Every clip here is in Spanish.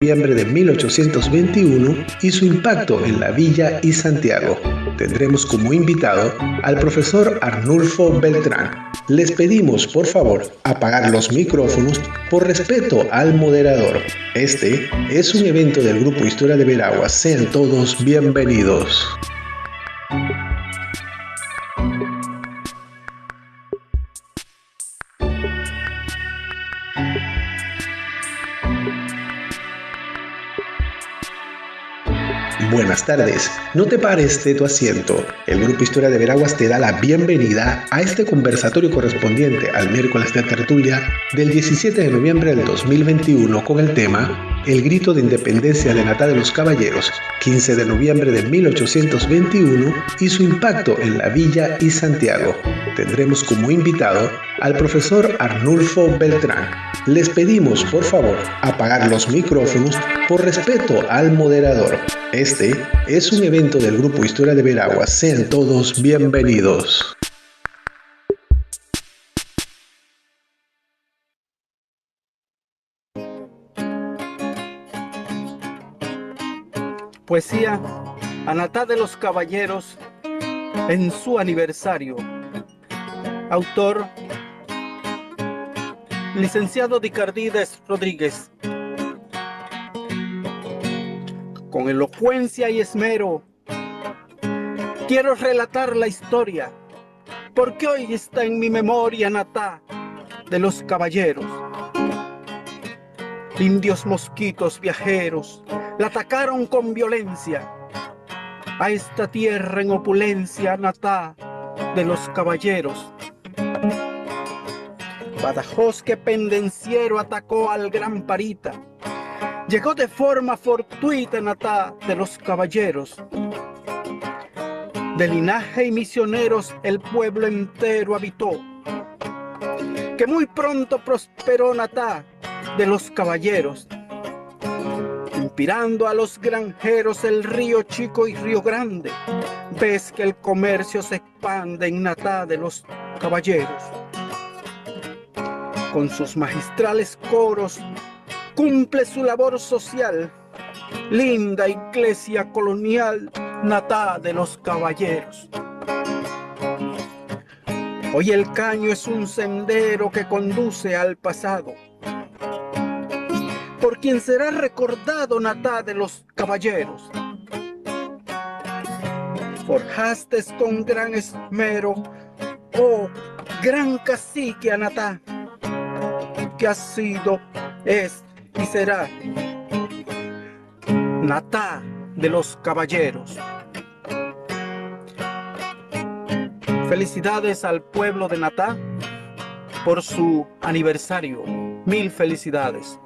noviembre de 1821 y su impacto en la villa y Santiago. Tendremos como invitado al profesor Arnulfo Beltrán. Les pedimos, por favor, apagar los micrófonos por respeto al moderador. Este es un evento del Grupo Historia de Veraguas. Sean todos bienvenidos. Buenas tardes, no te pares de tu asiento. El Grupo Historia de Veraguas te da la bienvenida a este conversatorio correspondiente al miércoles de tertulia del 17 de noviembre del 2021 con el tema El grito de independencia de Natá de los Caballeros, 15 de noviembre de 1821 y su impacto en la villa y Santiago. Tendremos como invitado al profesor Arnulfo Beltrán. Les pedimos, por favor, apagar los micrófonos por respeto al moderador. Este es un evento del Grupo Historia de Veraguas. Sean todos bienvenidos. Poesía a Natá de los Caballeros en su aniversario. Autor, licenciado Dicardides Rodríguez. Con elocuencia y esmero, quiero relatar la historia, porque hoy está en mi memoria Natá de los Caballeros. Indios mosquitos viajeros la atacaron con violencia a esta tierra en opulencia Natá de los Caballeros. Badajoz que pendenciero atacó al gran Parita, llegó de forma fortuita Natá de los Caballeros. De linaje y misioneros el pueblo entero habitó, que muy pronto prosperó Natá de los Caballeros, inspirando a los granjeros el río Chico y Río Grande. Ves que el comercio se expande en Natá de los Caballeros. Con sus magistrales coros cumple su labor social, linda iglesia colonial Natá de los Caballeros. Hoy el caño es un sendero que conduce al pasado, por quien será recordado Natá de los Caballeros. Forjaste con gran esmero, oh gran cacique a Natá, que ha sido, es y será Natá de los Caballeros. Felicidades al pueblo de Natá por su aniversario. Mil felicidades.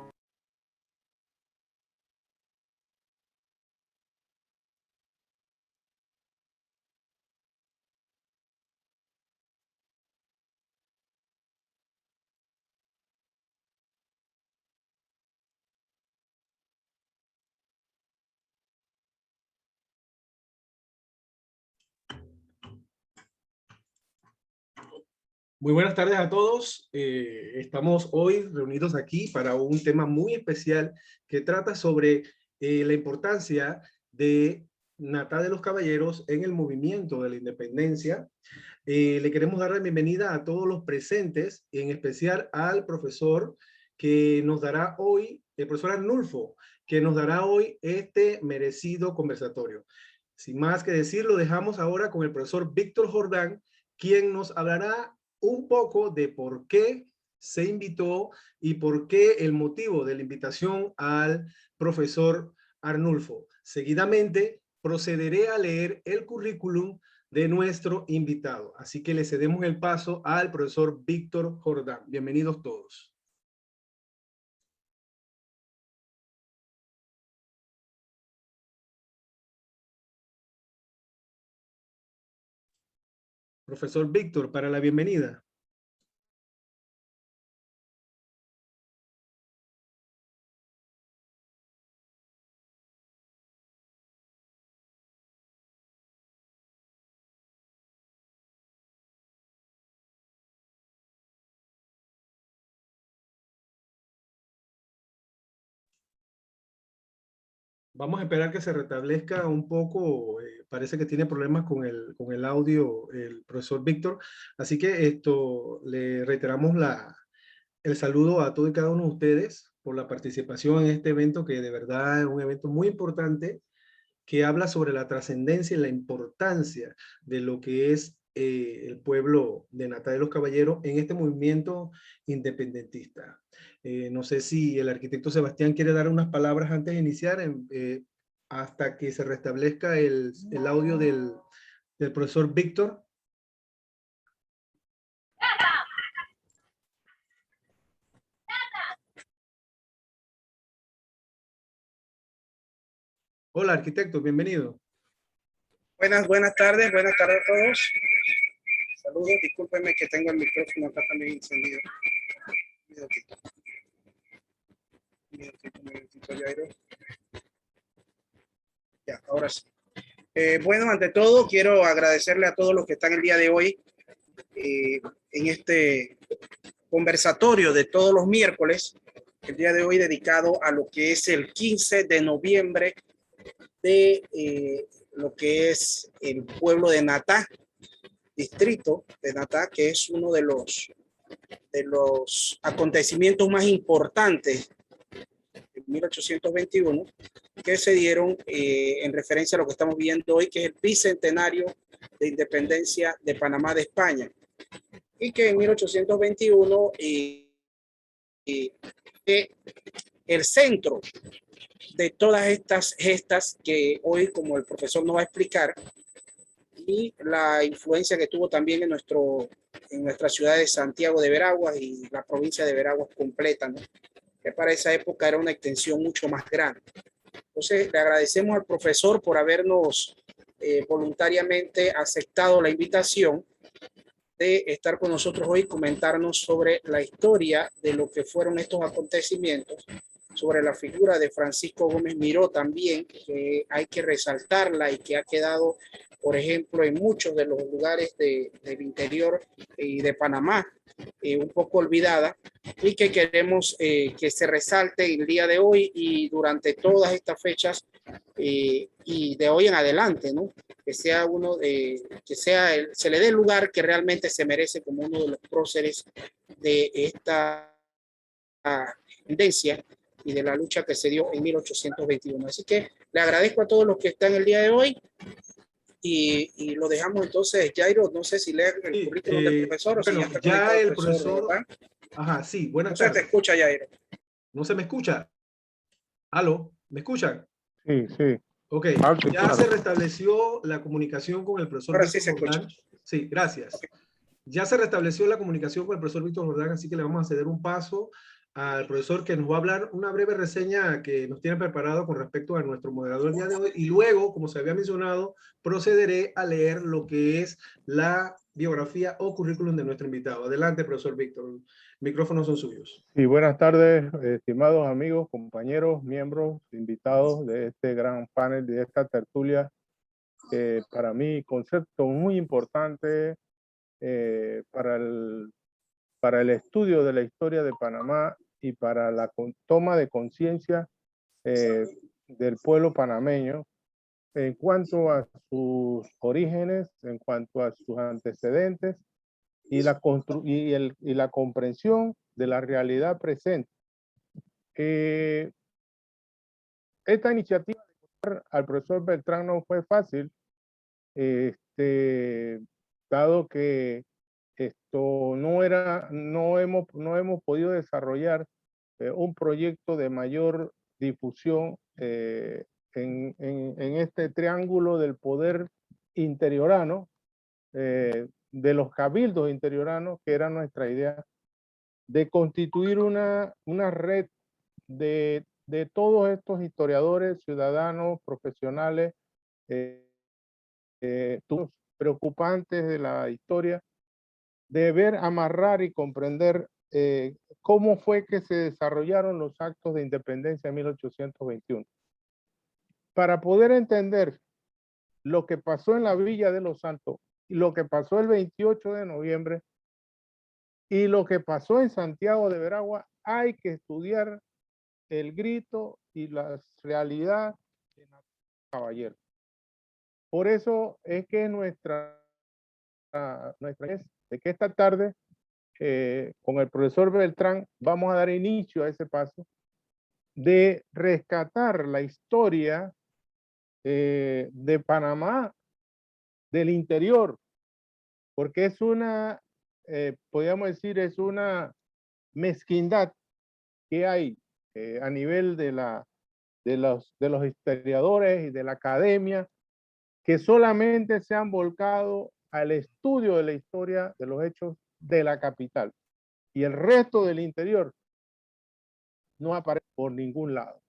Muy buenas tardes a todos. Estamos hoy reunidos aquí para un tema muy especial que trata sobre la importancia de Natá de los Caballeros en el movimiento de la independencia. Le queremos dar la bienvenida a todos los presentes, en especial al profesor que nos dará hoy, el profesor Arnulfo, que nos dará hoy este merecido conversatorio. Sin más que decir, lo dejamos ahora con el profesor Víctor Jordán, quien nos hablará un poco de por qué se invitó y por qué el motivo de la invitación al profesor Arnulfo. Seguidamente procederé a leer el currículum de nuestro invitado. Así que le cedemos el paso al profesor Víctor Jordán. Bienvenidos todos. Profesor Víctor, para la bienvenida. Vamos a esperar que se restablezca un poco. Parece que tiene problemas con el audio el profesor Víctor. Así que le reiteramos el saludo a todos y cada uno de ustedes por la participación en este evento, que de verdad es un evento muy importante, que habla sobre la trascendencia y la importancia de lo que es el pueblo de Natá de los Caballeros en este movimiento independentista. No sé si el arquitecto Sebastián quiere dar unas palabras antes de iniciar, hasta que se restablezca el audio del profesor Víctor. Hola, arquitecto, bienvenido. Buenas tardes a todos. Saludos, discúlpenme que tengo el micrófono acá también encendido. Un minutito, Jairo. Ya, ahora sí. Bueno, ante todo, quiero agradecerle a todos los que están el día de hoy en este conversatorio de todos los miércoles, el día de hoy dedicado a lo que es el 15 de noviembre de lo que es el pueblo de Natá, distrito de Natá, que es uno de los acontecimientos más importantes de 1821 que se dieron en referencia a lo que estamos viendo hoy, que es el bicentenario de independencia de Panamá de España, y que en 1821 el centro de todas estas gestas que hoy, como el profesor nos va a explicar, y la influencia que tuvo también en nuestra ciudad de Santiago de Veraguas y la provincia de Veraguas completa, ¿no? Que para esa época era una extensión mucho más grande. Entonces, le agradecemos al profesor por habernos voluntariamente aceptado la invitación de estar con nosotros hoy, comentarnos sobre la historia de lo que fueron estos acontecimientos, sobre la figura de Francisco Gómez Miró también, que hay que resaltarla y que ha quedado, por ejemplo, en muchos de los lugares del interior y de Panamá, un poco olvidada, y que queremos que se resalte el día de hoy y durante todas estas fechas y de hoy en adelante, ¿no? Que sea se le dé el lugar que realmente se merece como uno de los próceres de esta tendencia y de la lucha que se dio en 1821. Así que le agradezco a todos los que están el día de hoy y lo dejamos entonces. Jairo, no sé si lee el currículum del profesor o bueno, si ya está ya el profesor. Ajá, sí, buenas tardes. No se te escucha, Jairo. ¿No se me escucha? ¿Aló? ¿Me escuchan? Sí, sí. Ok, ya se restableció la comunicación con el profesor Ahora Víctor sí se Jordán. escucha. Sí, gracias. Okay. Ya se restableció la comunicación con el profesor Víctor Jordán, así que le vamos a ceder un paso al profesor, que nos va a hablar una breve reseña que nos tiene preparado con respecto a nuestro moderador el día de hoy, y luego, como se había mencionado, procederé a leer lo que es la biografía o currículum de nuestro invitado. Adelante, profesor Víctor, micrófonos son suyos. Sí, buenas tardes, estimados amigos, compañeros, miembros, invitados de este gran panel, de esta tertulia, que para mí concepto muy importante para el estudio de la historia de Panamá y para la toma de conciencia del pueblo panameño en cuanto a sus orígenes, en cuanto a sus antecedentes y la comprensión de la realidad presente. Esta iniciativa al profesor Beltrán no fue fácil, dado que no hemos podido desarrollar un proyecto de mayor difusión en este triángulo del poder interiorano, de los cabildos interioranos, que era nuestra idea, de constituir una red de todos estos historiadores, ciudadanos, profesionales, preocupantes de la historia, de ver, amarrar y comprender cómo fue que se desarrollaron los actos de independencia en 1821. Para poder entender lo que pasó en la Villa de los Santos, lo que pasó el 28 de noviembre y lo que pasó en Santiago de Veragua, hay que estudiar el grito y la realidad caballero. Por eso es que nuestra es de que esta tarde con el profesor Beltrán vamos a dar inicio a ese paso de rescatar la historia de Panamá del interior, porque es una, podríamos decir, es una mezquindad que hay a nivel de los historiadores y de la academia, que solamente se han volcado al estudio de la historia de los hechos de la capital. Y el resto del interior no aparece por ningún lado.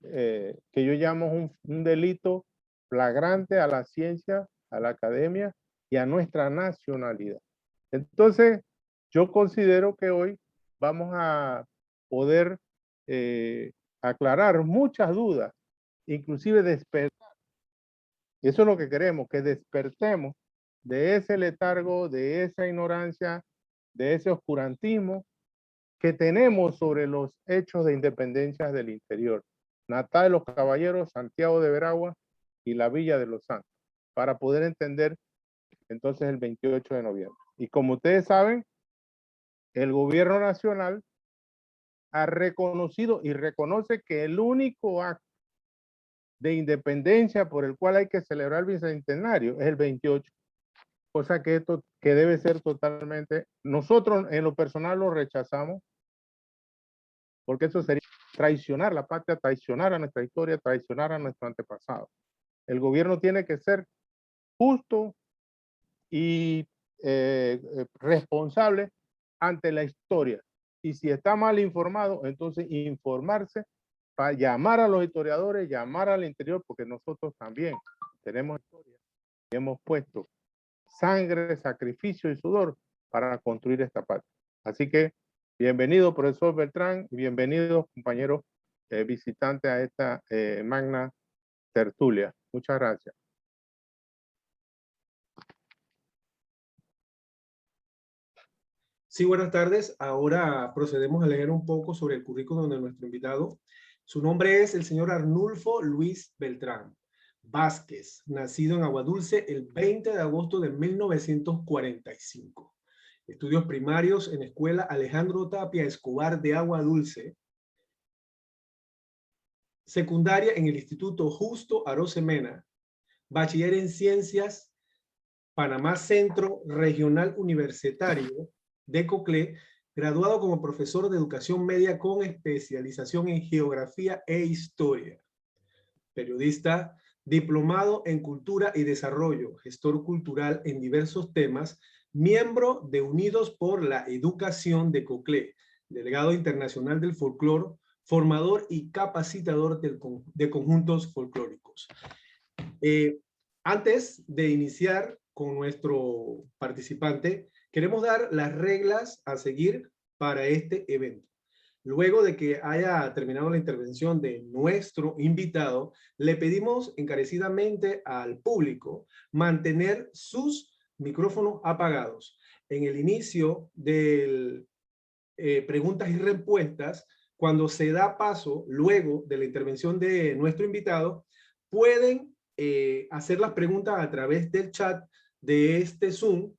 Que yo llamo un delito flagrante a la ciencia, a la academia y a nuestra nacionalidad. Entonces, yo considero que hoy vamos a poder aclarar muchas dudas, inclusive despertar. Y eso es lo que queremos, que despertemos de ese letargo, de esa ignorancia, de ese oscurantismo que tenemos sobre los hechos de independencia del interior. Natal de los Caballeros, Santiago de Veragua y la Villa de los Santos, para poder entender entonces el 28 de noviembre. Y como ustedes saben, el gobierno nacional ha reconocido y reconoce que el único acto de independencia por el cual hay que celebrar el bicentenario es el 28, cosa que esto que debe ser totalmente, nosotros en lo personal lo rechazamos, porque eso sería traicionar la patria, traicionar a nuestra historia, traicionar a nuestro antepasado. El gobierno tiene que ser justo y responsable ante la historia. Y si está mal informado, entonces informarse para llamar a los historiadores, llamar al interior, porque nosotros también tenemos historia y hemos puesto sangre, sacrificio y sudor para construir esta patria. Así que bienvenido, profesor Beltrán, y bienvenidos, compañeros visitantes a esta magna tertulia. Muchas gracias. Sí, buenas tardes. Ahora procedemos a leer un poco sobre el currículum de nuestro invitado. Su nombre es el señor Arnulfo Luis Beltrán Vázquez, nacido en Aguadulce el 20 de agosto de 1945. Estudios primarios en Escuela Alejandro Tapia Escobar de Aguadulce. Secundaria en el Instituto Justo Arosemena. Bachiller en Ciencias, Panamá Centro Regional Universitario de Coclé, graduado como profesor de educación media con especialización en geografía e historia. Periodista, diplomado en cultura y desarrollo, gestor cultural en diversos temas, miembro de Unidos por la Educación de Coclé, delegado internacional del folclore, formador y capacitador de conjuntos folclóricos. Antes de iniciar con nuestro participante, queremos dar las reglas a seguir para este evento. Luego de que haya terminado la intervención de nuestro invitado, le pedimos encarecidamente al público mantener sus micrófonos apagados. En el inicio de preguntas y respuestas, cuando se da paso, luego de la intervención de nuestro invitado, pueden hacer las preguntas a través del chat de este Zoom,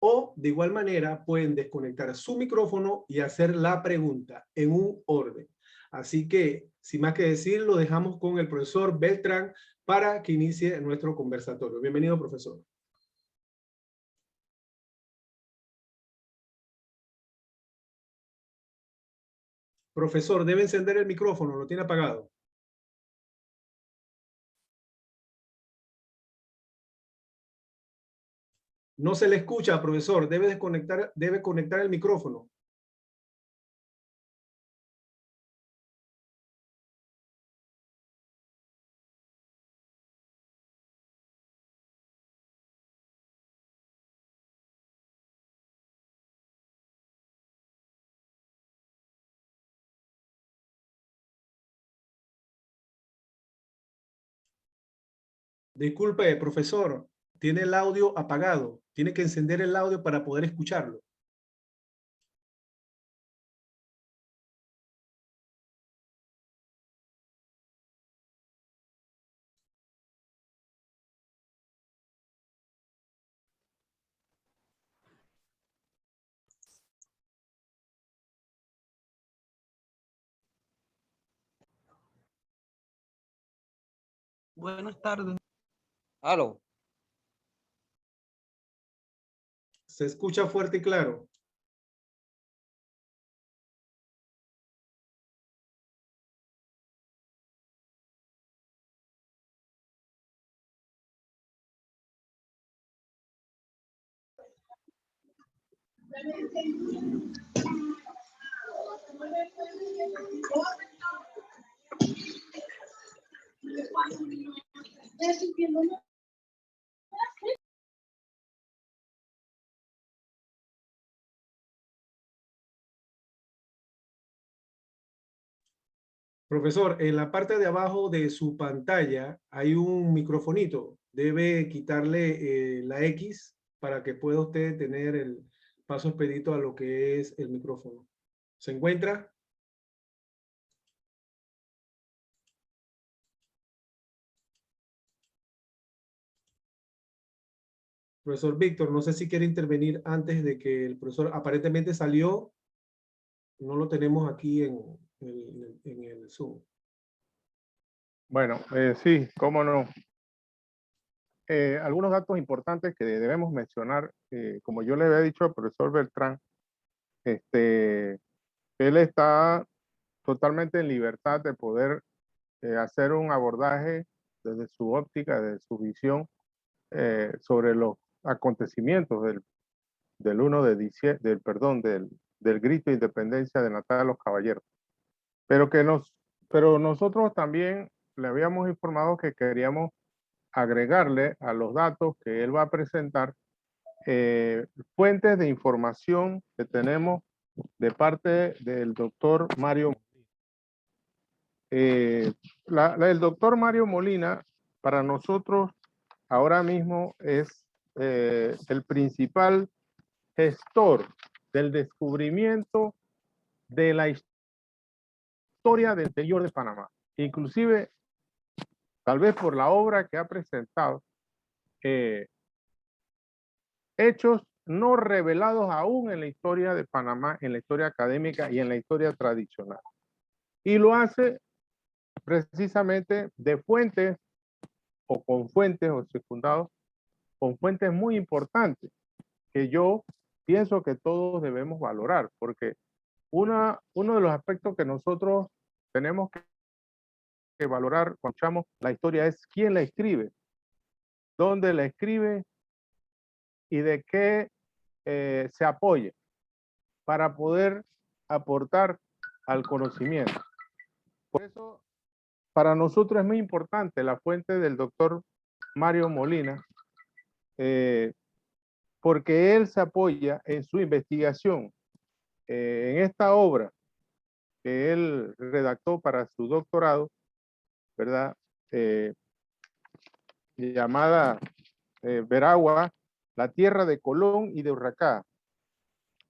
o de igual manera pueden desconectar su micrófono y hacer la pregunta en un orden. Así que, sin más que decir, lo dejamos con el profesor Beltrán para que inicie nuestro conversatorio. Bienvenido, profesor. Profesor, debe encender el micrófono, lo tiene apagado. No se le escucha, profesor. Debe conectar el micrófono. Disculpe, profesor. Tiene el audio apagado. Tiene que encender el audio para poder escucharlo. Buenas tardes. Aló. Se escucha fuerte y claro. Profesor, en la parte de abajo de su pantalla hay un microfonito. Debe quitarle la X para que pueda usted tener el paso expedito a lo que es el micrófono. ¿Se encuentra? Profesor Víctor, no sé si quiere intervenir antes de que el profesor aparentemente salió. No lo tenemos aquí en el Zoom. Bueno, sí, cómo no. Algunos datos importantes que debemos mencionar, como yo le había dicho al profesor Beltrán, él está totalmente en libertad de poder hacer un abordaje desde su óptica, desde su visión, sobre los acontecimientos del 1 de diciembre, del grito de independencia de Natal de los Caballeros. Pero nosotros también le habíamos informado que queríamos agregarle a los datos que él va a presentar fuentes de información que tenemos de parte del doctor Mario. El doctor Mario Molina, para nosotros, ahora mismo es el principal gestor del descubrimiento de la historia del interior de Panamá. Inclusive, tal vez por la obra que ha presentado, hechos no revelados aún en la historia de Panamá, en la historia académica y en la historia tradicional. Y lo hace precisamente de fuentes o con fuentes o secundados, con fuentes muy importantes que yo pienso que todos debemos valorar, porque uno de los aspectos que nosotros tenemos que valorar cuando escuchamos la historia es quién la escribe, dónde la escribe y de qué se apoya para poder aportar al conocimiento. Por eso, para nosotros es muy importante la fuente del doctor Mario Molina, porque él se apoya en su investigación, en esta obra que él redactó para su doctorado, ¿verdad? Llamada Veragua, la tierra de Colón y de Urracá.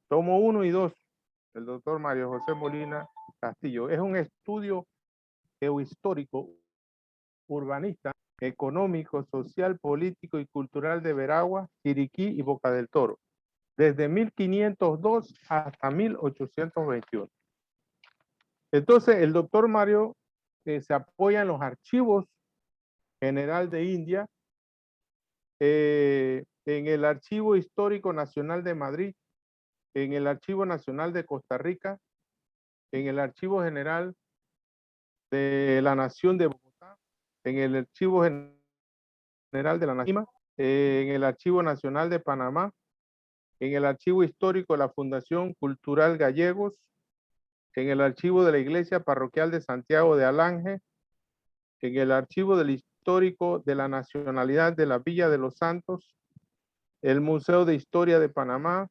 Tomo 1 y 2, el doctor Mario José Molina Castillo. Es un estudio geohistórico, urbanista, económico, social, político y cultural de Veragua, Chiriquí y Boca del Toro, desde 1502 hasta 1821. Entonces, el doctor Mario se apoya en los archivos general de India, en el Archivo Histórico Nacional de Madrid, en el Archivo Nacional de Costa Rica, en el Archivo General de la Nación de Bogotá, en el Archivo General de la Nación, en el Archivo Nacional de Panamá, en el Archivo Histórico de la Fundación Cultural Gallegos, en el Archivo de la Iglesia Parroquial de Santiago de Alange, en el Archivo del Histórico de la Nacionalidad de la Villa de los Santos, el Museo de Historia de Panamá,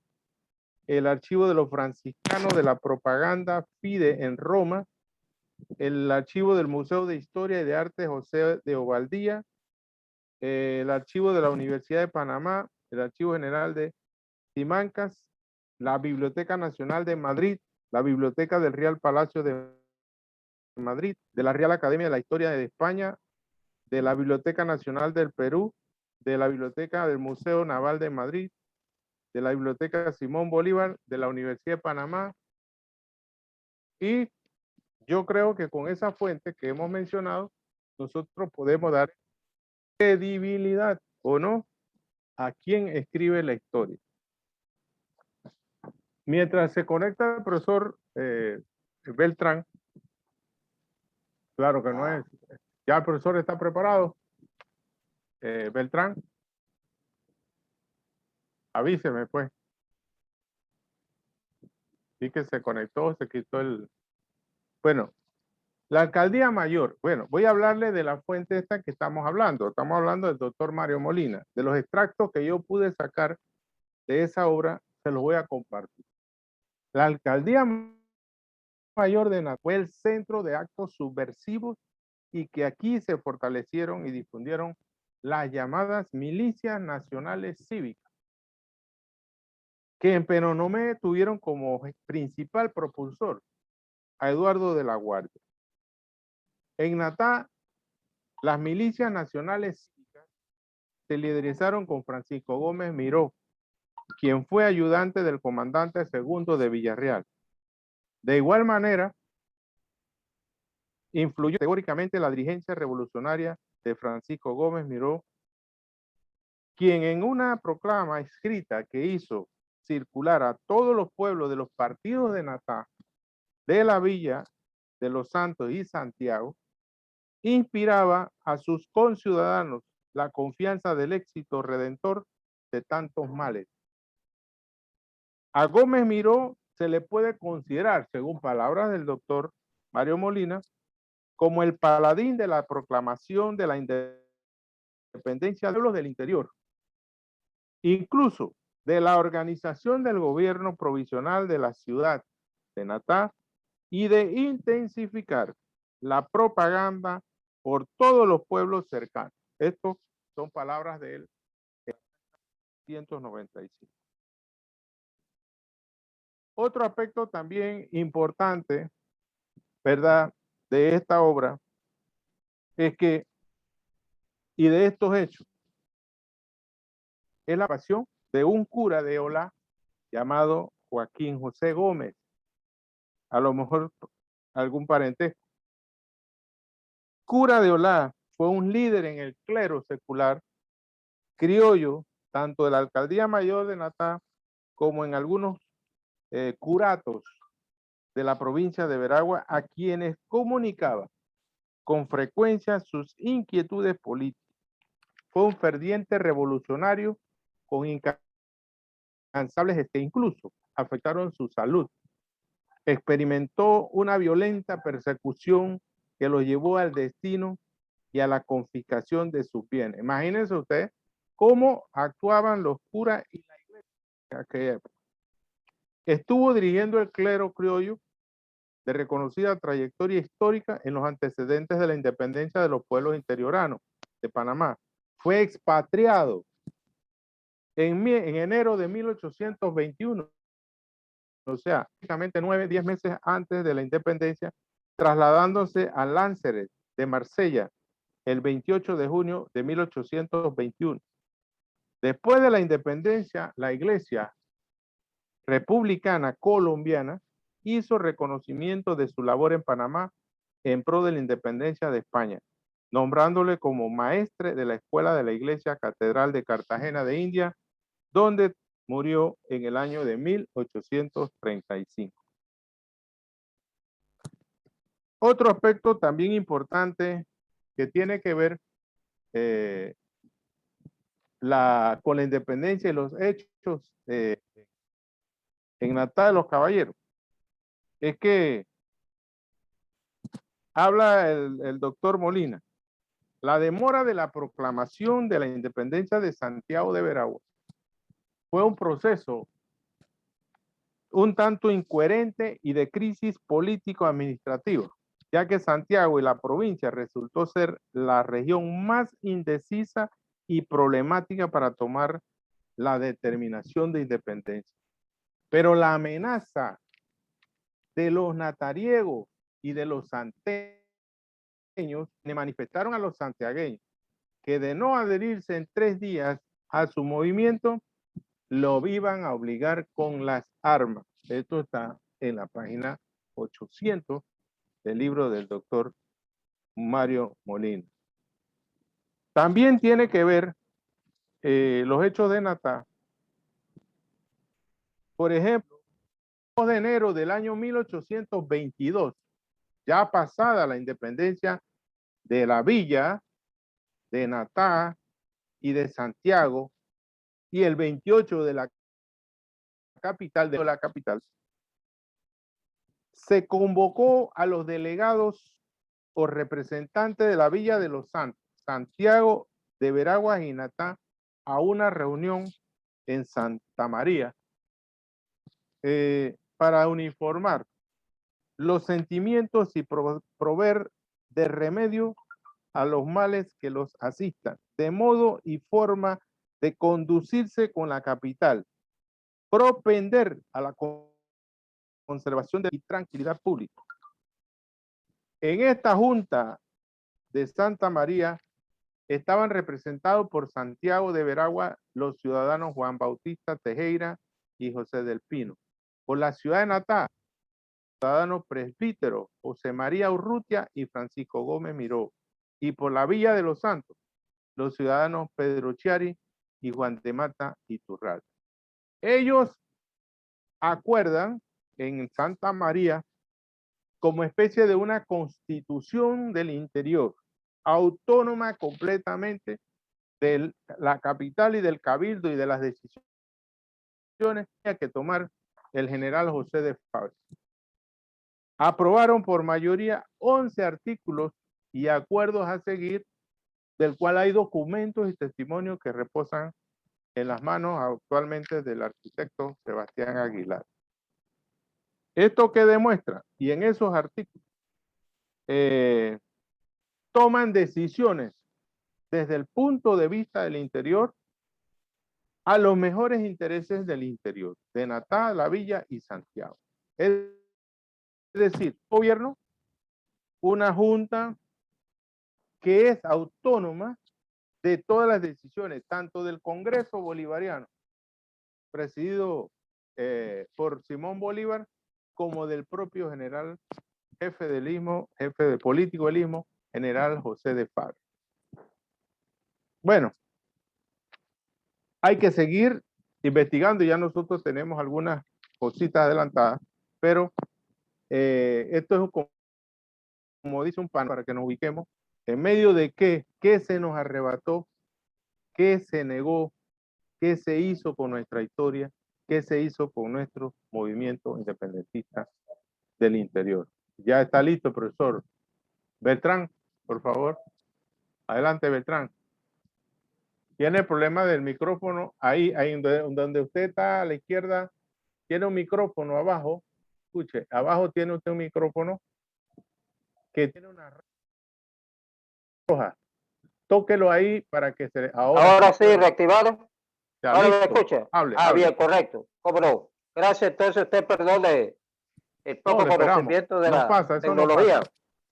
el Archivo de los Franciscanos de la Propaganda FIDE en Roma, el Archivo del Museo de Historia y de Arte José de Ovaldía, el Archivo de la Universidad de Panamá, el Archivo General de Simancas, la Biblioteca Nacional de Madrid, la Biblioteca del Real Palacio de Madrid, de la Real Academia de la Historia de España, de la Biblioteca Nacional del Perú, de la Biblioteca del Museo Naval de Madrid, de la Biblioteca Simón Bolívar, de la Universidad de Panamá. Y yo creo que con esa fuente que hemos mencionado, nosotros podemos dar credibilidad o no a quien escribe la historia. Mientras se conecta el profesor Beltrán, claro que no es, ya el profesor está preparado. Beltrán, avíseme pues. Sí que se conectó, se quitó el... Bueno, la alcaldía mayor. Bueno, voy a hablarle de la fuente esta que estamos hablando. Estamos hablando del doctor Mario Molina. De los extractos que yo pude sacar de esa obra, se los voy a compartir. La alcaldía mayor de Natal fue el centro de actos subversivos y que aquí se fortalecieron y difundieron las llamadas milicias nacionales cívicas, que en Penonomé tuvieron como principal propulsor a Eduardo de la Guardia. En Natá, las milicias nacionales cívicas se liderizaron con Francisco Gómez Miró, quien fue ayudante del comandante segundo de Villarreal. De igual manera, influyó categóricamente la dirigencia revolucionaria de Francisco Gómez Miró, quien en una proclama escrita que hizo circular a todos los pueblos de los partidos de Natá, de la Villa de los Santos y Santiago, inspiraba a sus conciudadanos la confianza del éxito redentor de tantos males. A Gómez Miró se le puede considerar, según palabras del doctor Mario Molina, como el paladín de la proclamación de la independencia de los pueblos del interior, incluso de la organización del gobierno provisional de la ciudad de Natá y de intensificar la propaganda por todos los pueblos cercanos. Estas son palabras de él en 1995. Otro aspecto también importante, ¿verdad?, de esta obra es que, y de estos hechos, es la pasión de un cura de Olá llamado Joaquín José Gómez. A lo mejor algún parentesco. Cura de Olá fue un líder en el clero secular criollo, tanto de la alcaldía mayor de Natá como en algunos curatos de la provincia de Veragua, a quienes comunicaba con frecuencia sus inquietudes políticas. Fue un ferviente revolucionario con incansables que incluso afectaron su salud. Experimentó una violenta persecución que lo llevó al destino y a la confiscación de sus bienes. Imagínense ustedes cómo actuaban los curas y la iglesia en aquella época. Estuvo dirigiendo el clero criollo de reconocida trayectoria histórica en los antecedentes de la independencia de los pueblos interioranos de Panamá. Fue expatriado en enero de 1821, o sea, prácticamente 9-10 meses antes de la independencia, trasladándose a Lanceres de Marsella el 28 de junio de 1821. Después de la independencia, la Iglesia Republicana Colombiana hizo reconocimiento de su labor en Panamá en pro de la independencia de España, nombrándole como maestre de la Escuela de la Iglesia Catedral de Cartagena de India, donde murió en el año de 1835. Otro aspecto también importante que tiene que ver con la independencia y los hechos en Natá de los Caballeros es que habla el doctor Molina. La demora de la proclamación de la independencia de Santiago de Veragua fue un proceso un tanto incoherente y de crisis político-administrativa, ya que Santiago y la provincia resultó ser la región más indecisa y problemática para tomar la determinación de independencia. Pero la amenaza de los natariegos y de los santeños le manifestaron a los santiagueños que de no adherirse en 3 días a su movimiento, lo iban a obligar con las armas. Esto está en la página 800 del libro del doctor Mario Molina. También tiene que ver los hechos de Natá. Por ejemplo, el 2 de enero del año 1822, ya pasada la independencia de la villa de Natá y de Santiago, y el 28 de la capital, se convocó a los delegados o representantes de la Villa de los Santos, Santiago de Veraguas y Natá, a una reunión en Santa María para uniformar los sentimientos y proveer de remedio a los males que los asistan, de modo y forma de conducirse con la capital, propender a la conservación de la tranquilidad pública. En esta junta de Santa María estaban representados por Santiago de Veragua los ciudadanos Juan Bautista Tejera y José del Pino. Por la ciudad de Natá, ciudadanos presbíteros José María Urrutia y Francisco Gómez Miró. Y por la Villa de los Santos, los ciudadanos Pedro Chiari y Juan de Mata Iturralde. Ellos acuerdan en Santa María como especie de una constitución del interior, autónoma completamente de la capital y del cabildo y de las decisiones que tomar el general José de Fabres. Aprobaron por mayoría 11 artículos y acuerdos a seguir, del cual hay documentos y testimonios que reposan en las manos actualmente del arquitecto Sebastián Aguilar. ¿Esto qué demuestra? Y en esos artículos toman decisiones desde el punto de vista del interior a los mejores intereses del interior, de Natá, La Villa y Santiago. Es decir, gobierno, una junta que es autónoma de todas las decisiones, tanto del Congreso Bolivariano, presidido por Simón Bolívar, como del propio general jefe del Istmo, jefe de político del Istmo, general José de Fabres. Bueno, hay que seguir investigando, ya nosotros tenemos algunas cositas adelantadas, pero esto es como dice un pan, para que nos ubiquemos, en medio de qué se nos arrebató, qué se negó, qué se hizo con nuestra historia, qué se hizo con nuestro movimiento independentista del interior. Ya está listo, profesor Beltrán, por favor. Adelante, Beltrán. Tiene el problema del micrófono. Ahí donde usted está a la izquierda, tiene un micrófono abajo. Escuche, abajo tiene usted un micrófono que tiene una roja. Tóquelo ahí para que se... Ahora sí, reactivado. Ya, ahora listo. me escucha. Hable. Bien, correcto. ¿Cómo no? Gracias, entonces usted perdone el poco conocimiento de la tecnología.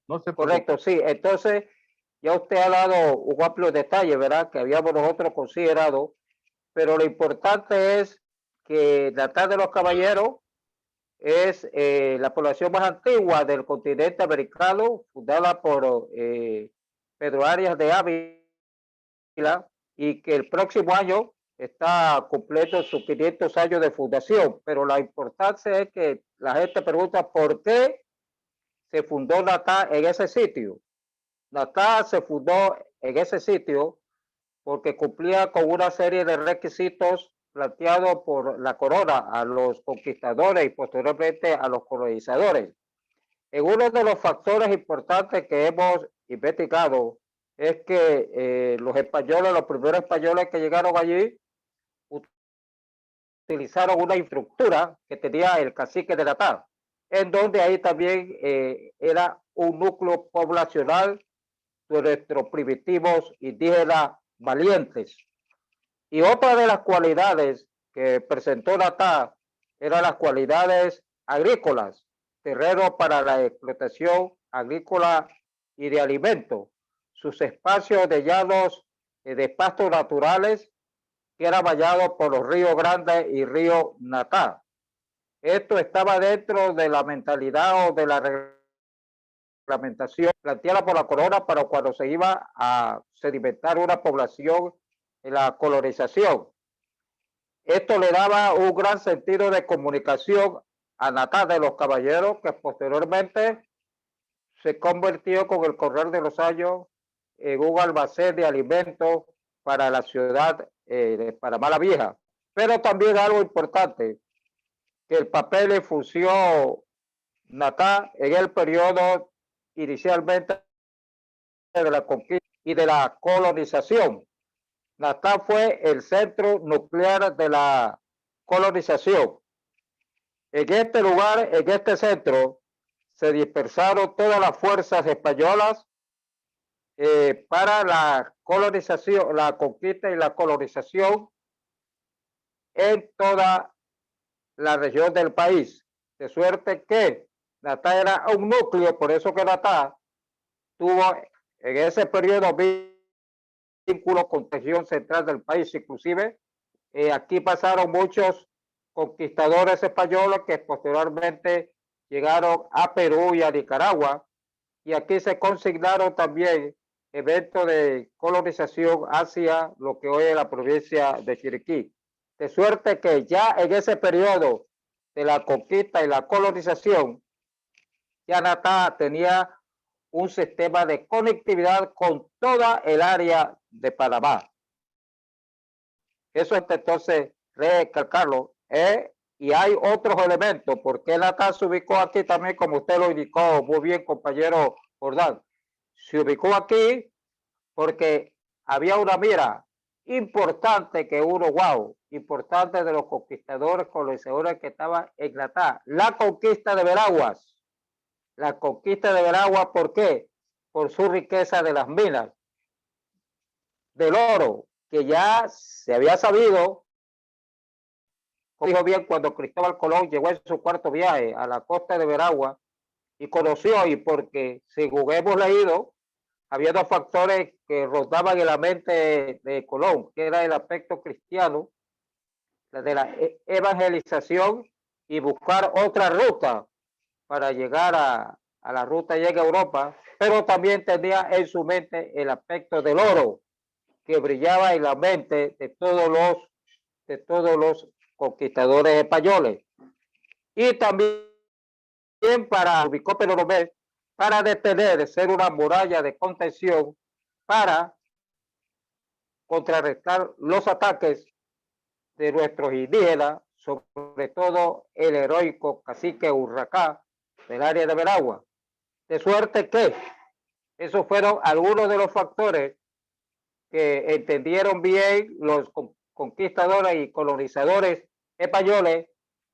No se correcto, sí. Entonces, ya usted ha dado un amplio detalle, ¿verdad? Que habíamos nosotros considerado, pero lo importante es que Natá de los Caballeros es la población más antigua del continente americano, fundada por Pedro Arias de Ávila, y que el próximo año está completo sus 500 años de fundación. Pero la importancia es que la gente pregunta por qué se fundó Natá en ese sitio. Natá se fundó en ese sitio porque cumplía con una serie de requisitos planteados por la corona a los conquistadores y posteriormente a los colonizadores. En uno de los factores importantes que hemos investigado es que los españoles, los primeros españoles que llegaron allí, utilizaron una infraestructura que tenía el cacique de Natá, en donde ahí también era un núcleo poblacional de nuestros primitivos indígenas valientes. Y otra de las cualidades que presentó Natá eran las cualidades agrícolas, terreno para la explotación agrícola y de alimentos, sus espacios de llanos de pastos naturales que eran bañados por los ríos Grande y río Natá. Esto estaba dentro de la mentalidad o de la reglamentación planteada por la corona para cuando se iba a sedimentar una población en la colonización. Esto le daba un gran sentido de comunicación a Natá de los Caballeros, que posteriormente se convirtió con el correr de los años en un almacén de alimentos para la ciudad de Panamá la Vieja. Pero también algo importante, que el papel le funcionó Natá en el periodo inicialmente de la conquista y de la colonización. Natá fue el centro nuclear de la colonización. En este lugar, en este centro, se dispersaron todas las fuerzas españolas para la colonización, la conquista y la colonización en toda la región del país. De suerte que Natá era un núcleo, por eso que Natá tuvo en ese periodo vínculos con la región central del país. Inclusive aquí pasaron muchos conquistadores españoles que posteriormente llegaron a Perú y a Nicaragua, y aquí se consignaron también eventos de colonización hacia lo que hoy es la provincia de Chiriquí. De suerte que ya en ese periodo de la conquista y la colonización, ya Natá tenía un sistema de conectividad con toda el área de Panamá. Eso es entonces recalcarlo. Y hay otros elementos, porque Natá se ubicó aquí también, como usted lo indicó muy bien, compañero Jordán. Se ubicó aquí porque había una mira importante que uno, importante de los conquistadores, colonizadores que estaban en Natá. La conquista de Veraguas. La conquista de Veraguas, ¿por qué? Por su riqueza de las minas, del oro, que ya se había sabido, como dijo bien, cuando Cristóbal Colón llegó en su cuarto viaje a la costa de Veraguas y conoció, y porque según hemos leído, había dos factores que rodaban en la mente de Colón, que era el aspecto cristiano, la de la evangelización y buscar otra ruta para llegar a la ruta llega a Europa, pero también tenía en su mente el aspecto del oro que brillaba en la mente de todos los conquistadores españoles. Y también para ubicó Pedro para detener, ser una muralla de contención para contrarrestar los ataques de nuestros indígenas, sobre todo el heroico cacique Urracá del área de Veragua. De suerte que esos fueron algunos de los factores que entendieron bien los conquistadores y colonizadores españoles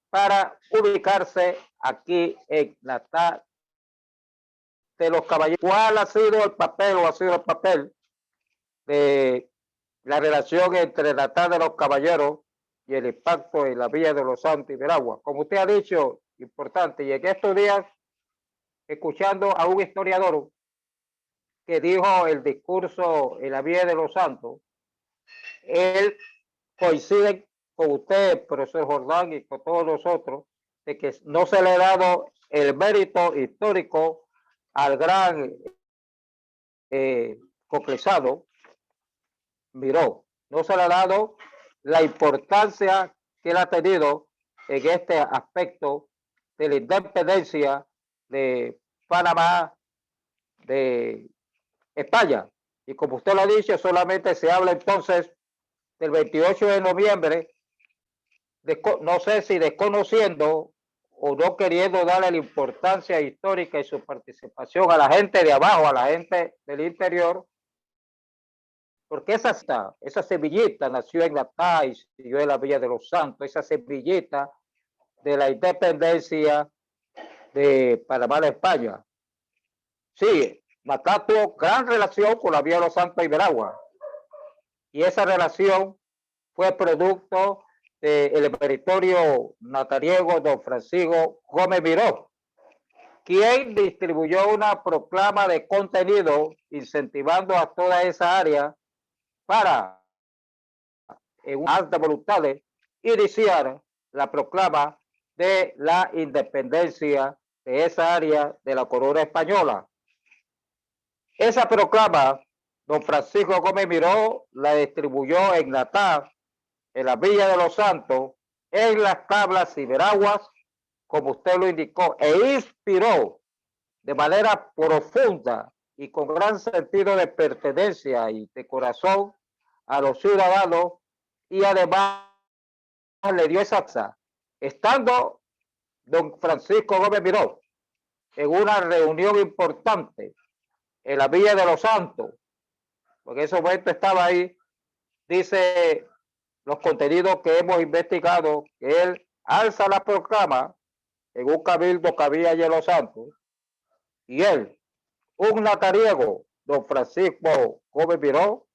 para ubicarse aquí en Natá de los Caballeros. ¿Cuál ha sido el papel o ha sido el papel de la relación entre Natá de los Caballeros y el impacto en la Villa de los Santos y Veragua? Como usted ha dicho, importante, y en estos días, escuchando a un historiador que dijo el discurso en la Villa de los Santos, él coincide con usted, profesor Jordán, y con todos nosotros, de que no se le ha dado el mérito histórico al gran Coclesado Miró. No se le ha dado la importancia que él ha tenido en este aspecto de la independencia de Panamá, de España. Y como usted lo ha dicho, solamente se habla entonces del 28 de noviembre, no sé si desconociendo o no queriendo darle la importancia histórica y su participación a la gente de abajo, a la gente del interior, porque esa semillita nació en Natá y siguió en la Villa de los Santos, esa semillita de la independencia de Panamá de España. Sí, Natá tuvo gran relación con la Villa de los Santos y Veragua, y esa relación fue producto del meritorio natariego don Francisco Gómez Miró, quien distribuyó una proclama de contenido incentivando a toda esa área para, en un acto de voluntades, iniciar la proclama de la independencia de esa área de la corona española. Esa proclama, don Francisco Gómez Miró la distribuyó en Natá, en la Villa de los Santos, en las tablas y veraguas, como usted lo indicó, e inspiró de manera profunda y con gran sentido de pertenencia y de corazón a los ciudadanos, y además le dio esa acta, estando don Francisco Gómez Miró en una reunión importante en la Villa de los Santos, porque en ese momento estaba ahí, dice los contenidos que hemos investigado, que él alza la proclama en un cabildo que había allí en Los Santos, y él, un natariego, don Francisco Gómez Miró,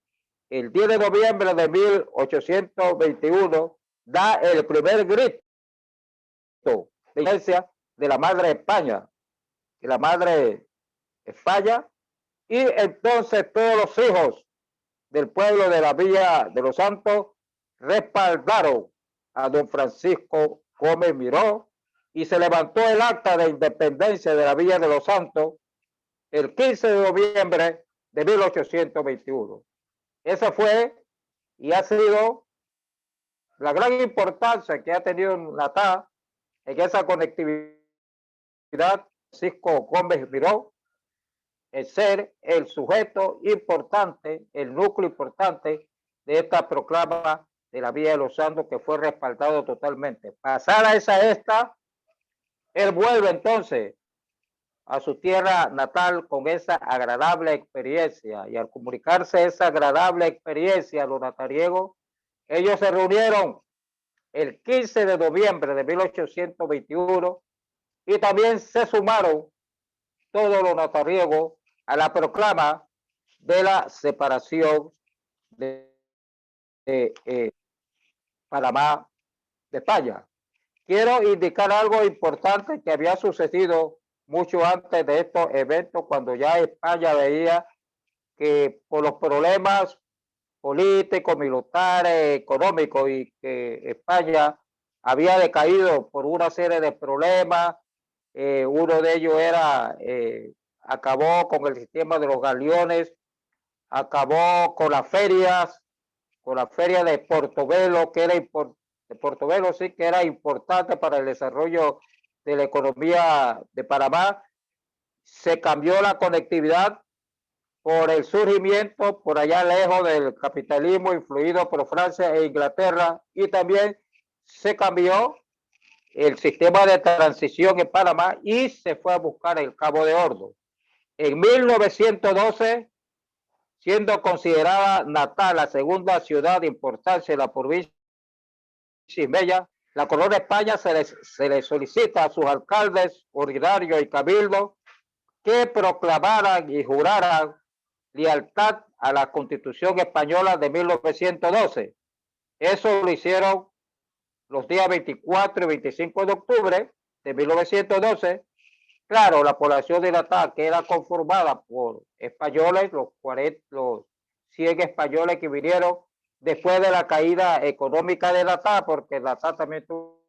el 10 de noviembre de 1821, da el primer grito de iglesia de la Madre España, de la Madre España, y entonces todos los hijos del pueblo de la Villa de los Santos respaldaron a don Francisco Gómez Miró, y se levantó el acta de independencia de la Villa de los Santos el 15 de noviembre de 1821. Esa fue y ha sido la gran importancia que ha tenido Natá en esa conectividad. Francisco Gómez Miró, el ser el sujeto importante, el núcleo importante de esta proclama de la Villa de los Santos, que fue respaldado totalmente. Pasada esta, él vuelve entonces a su tierra natal con esa agradable experiencia, y al comunicarse esa agradable experiencia a los natariegos, ellos se reunieron el 15 de noviembre de 1821 y también se sumaron todos los natariegos a la proclama de la separación de Panamá de España. Quiero indicar algo importante que había sucedido mucho antes de estos eventos, cuando ya España veía que por los problemas políticos, militares, económicos, y que España había decaído por una serie de problemas. Uno de ellos era, acabó con el sistema de los galeones, acabó con la feria de Portobelo, que era de Portobelo, sí, que era importante para el desarrollo de la economía de Panamá. Se cambió la conectividad por el surgimiento por allá lejos del capitalismo influido por Francia e Inglaterra, y también se cambió el sistema de transición en Panamá y se fue a buscar el Cabo de Hornos. En 1912, siendo considerada Natá la segunda ciudad de importancia de la provincia Ismella, la Corona de España se le solicita a sus alcaldes ordinarios y cabildos que proclamaran y juraran lealtad a la Constitución española de 1912. Eso lo hicieron los días 24 y 25 de octubre de 1912. Claro, la población de Natá, que era conformada por españoles, los 100 españoles que vinieron después de la caída económica de Natá, porque Natá también tuvo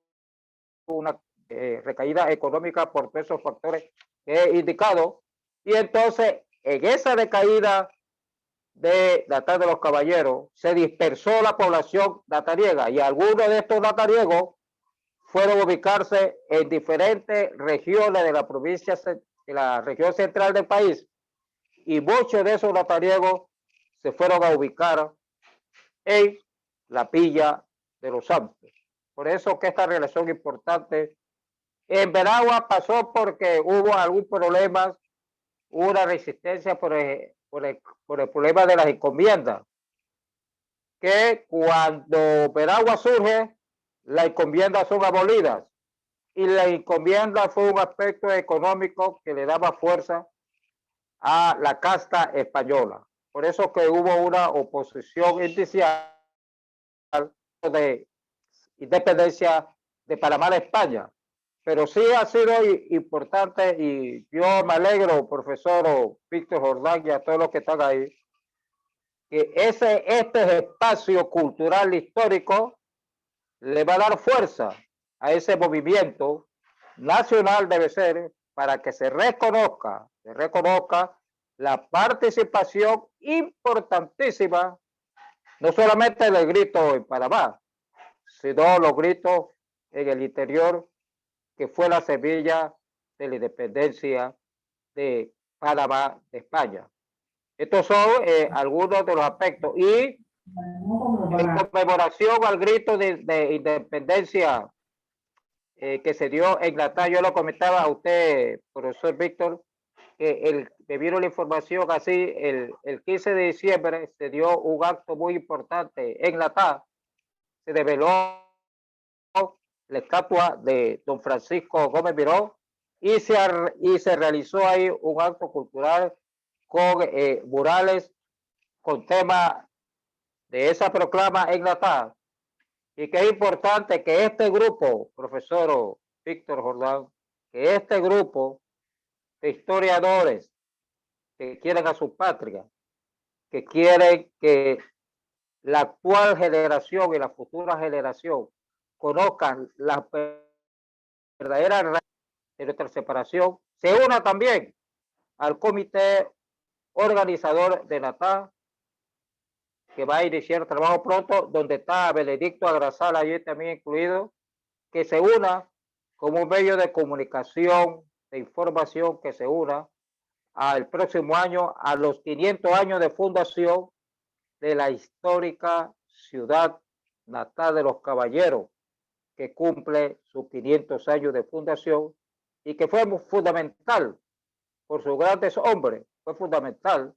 una recaída económica por todos esos factores que he indicado. Y entonces, en esa decaída de Natá de los Caballeros, se dispersó la población natariega, y algunos de estos natariegos fueron a ubicarse en diferentes regiones de la provincia, de la región central del país, y muchos de esos natariegos se fueron a ubicar en la Villa de los Santos. Por eso que esta relación importante en Veragua pasó porque hubo algún problema, una resistencia por el problema de las encomiendas, que cuando Veragua surge, las encomiendas son abolidas, y la encomienda fue un aspecto económico que le daba fuerza a la casta española. Por eso que hubo una oposición inicial de independencia de Panamá de España. Pero sí ha sido importante, y yo me alegro, profesor Víctor Jordán, y a todos los que están ahí, que este espacio cultural histórico le va a dar fuerza a ese movimiento nacional, debe ser, para que se reconozca la participación importantísima, no solamente del grito en Panamá, sino los gritos en el interior, que fue la semilla de la independencia de Panamá, de España. Estos son algunos de los aspectos. Y en conmemoración al grito de independencia que se dio en Natá, yo lo comentaba a usted, profesor Víctor, que me vieron la información así, el 15 de diciembre se dio un acto muy importante en Natá, se develó la estatua de don Francisco Gómez Miró y se realizó ahí un acto cultural con murales con tema de esa proclama en Natá. Y que es importante que este grupo, profesor Víctor Jordán, que este grupo de historiadores que quieren a su patria, que quieren que la actual generación y la futura generación conozcan las verdaderas razones de nuestra separación, se una también al comité organizador de Natá, que va a iniciar trabajo pronto, donde está Benedicto Agrazal allí también incluido, que se una como un medio de comunicación, de información, que se una al próximo año, a los 500 años de fundación de la histórica ciudad Natá de los Caballeros, que cumple sus 500 años de fundación y que fue fundamental por sus grandes hombres, fue fundamental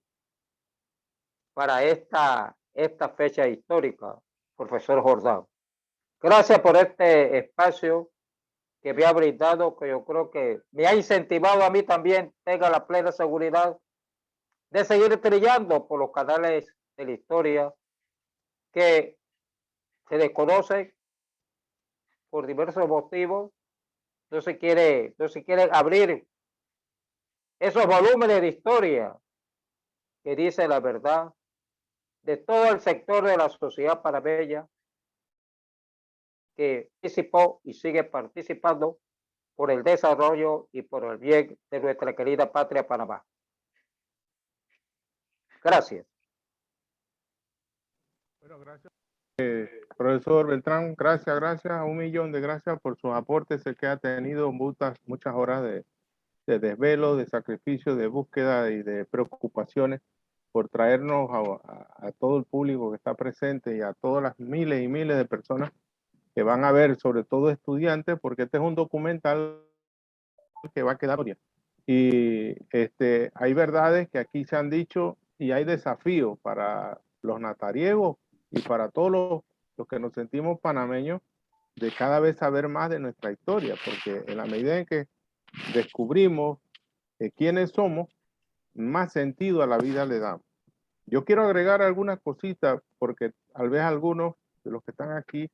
para esta fecha histórica, profesor Jordán. Gracias por este espacio que me ha brindado, que yo creo que me ha incentivado a mí también, tenga la plena seguridad de seguir trillando por los canales de la historia que se desconocen por diversos motivos. No se quiere abrir esos volúmenes de historia que dice la verdad de todo el sector de la sociedad panameña que participó y sigue participando por el desarrollo y por el bien de nuestra querida patria Panamá. Gracias. Bueno, gracias. Profesor Beltrán, gracias, 1.000.000 de gracias por sus aportes. Sé que ha tenido muchas horas de desvelo, de sacrificio, de búsqueda y de preocupaciones por traernos a todo el público que está presente y a todas las miles y miles de personas que van a ver, sobre todo estudiantes, porque este es un documental que va a quedar. Y hay verdades que aquí se han dicho y hay desafíos para los natariegos y para todos los que nos sentimos panameños de cada vez saber más de nuestra historia, porque en la medida en que descubrimos quiénes somos, más sentido a la vida le damos. Yo quiero agregar algunas cositas, porque tal vez algunos de los que están aquí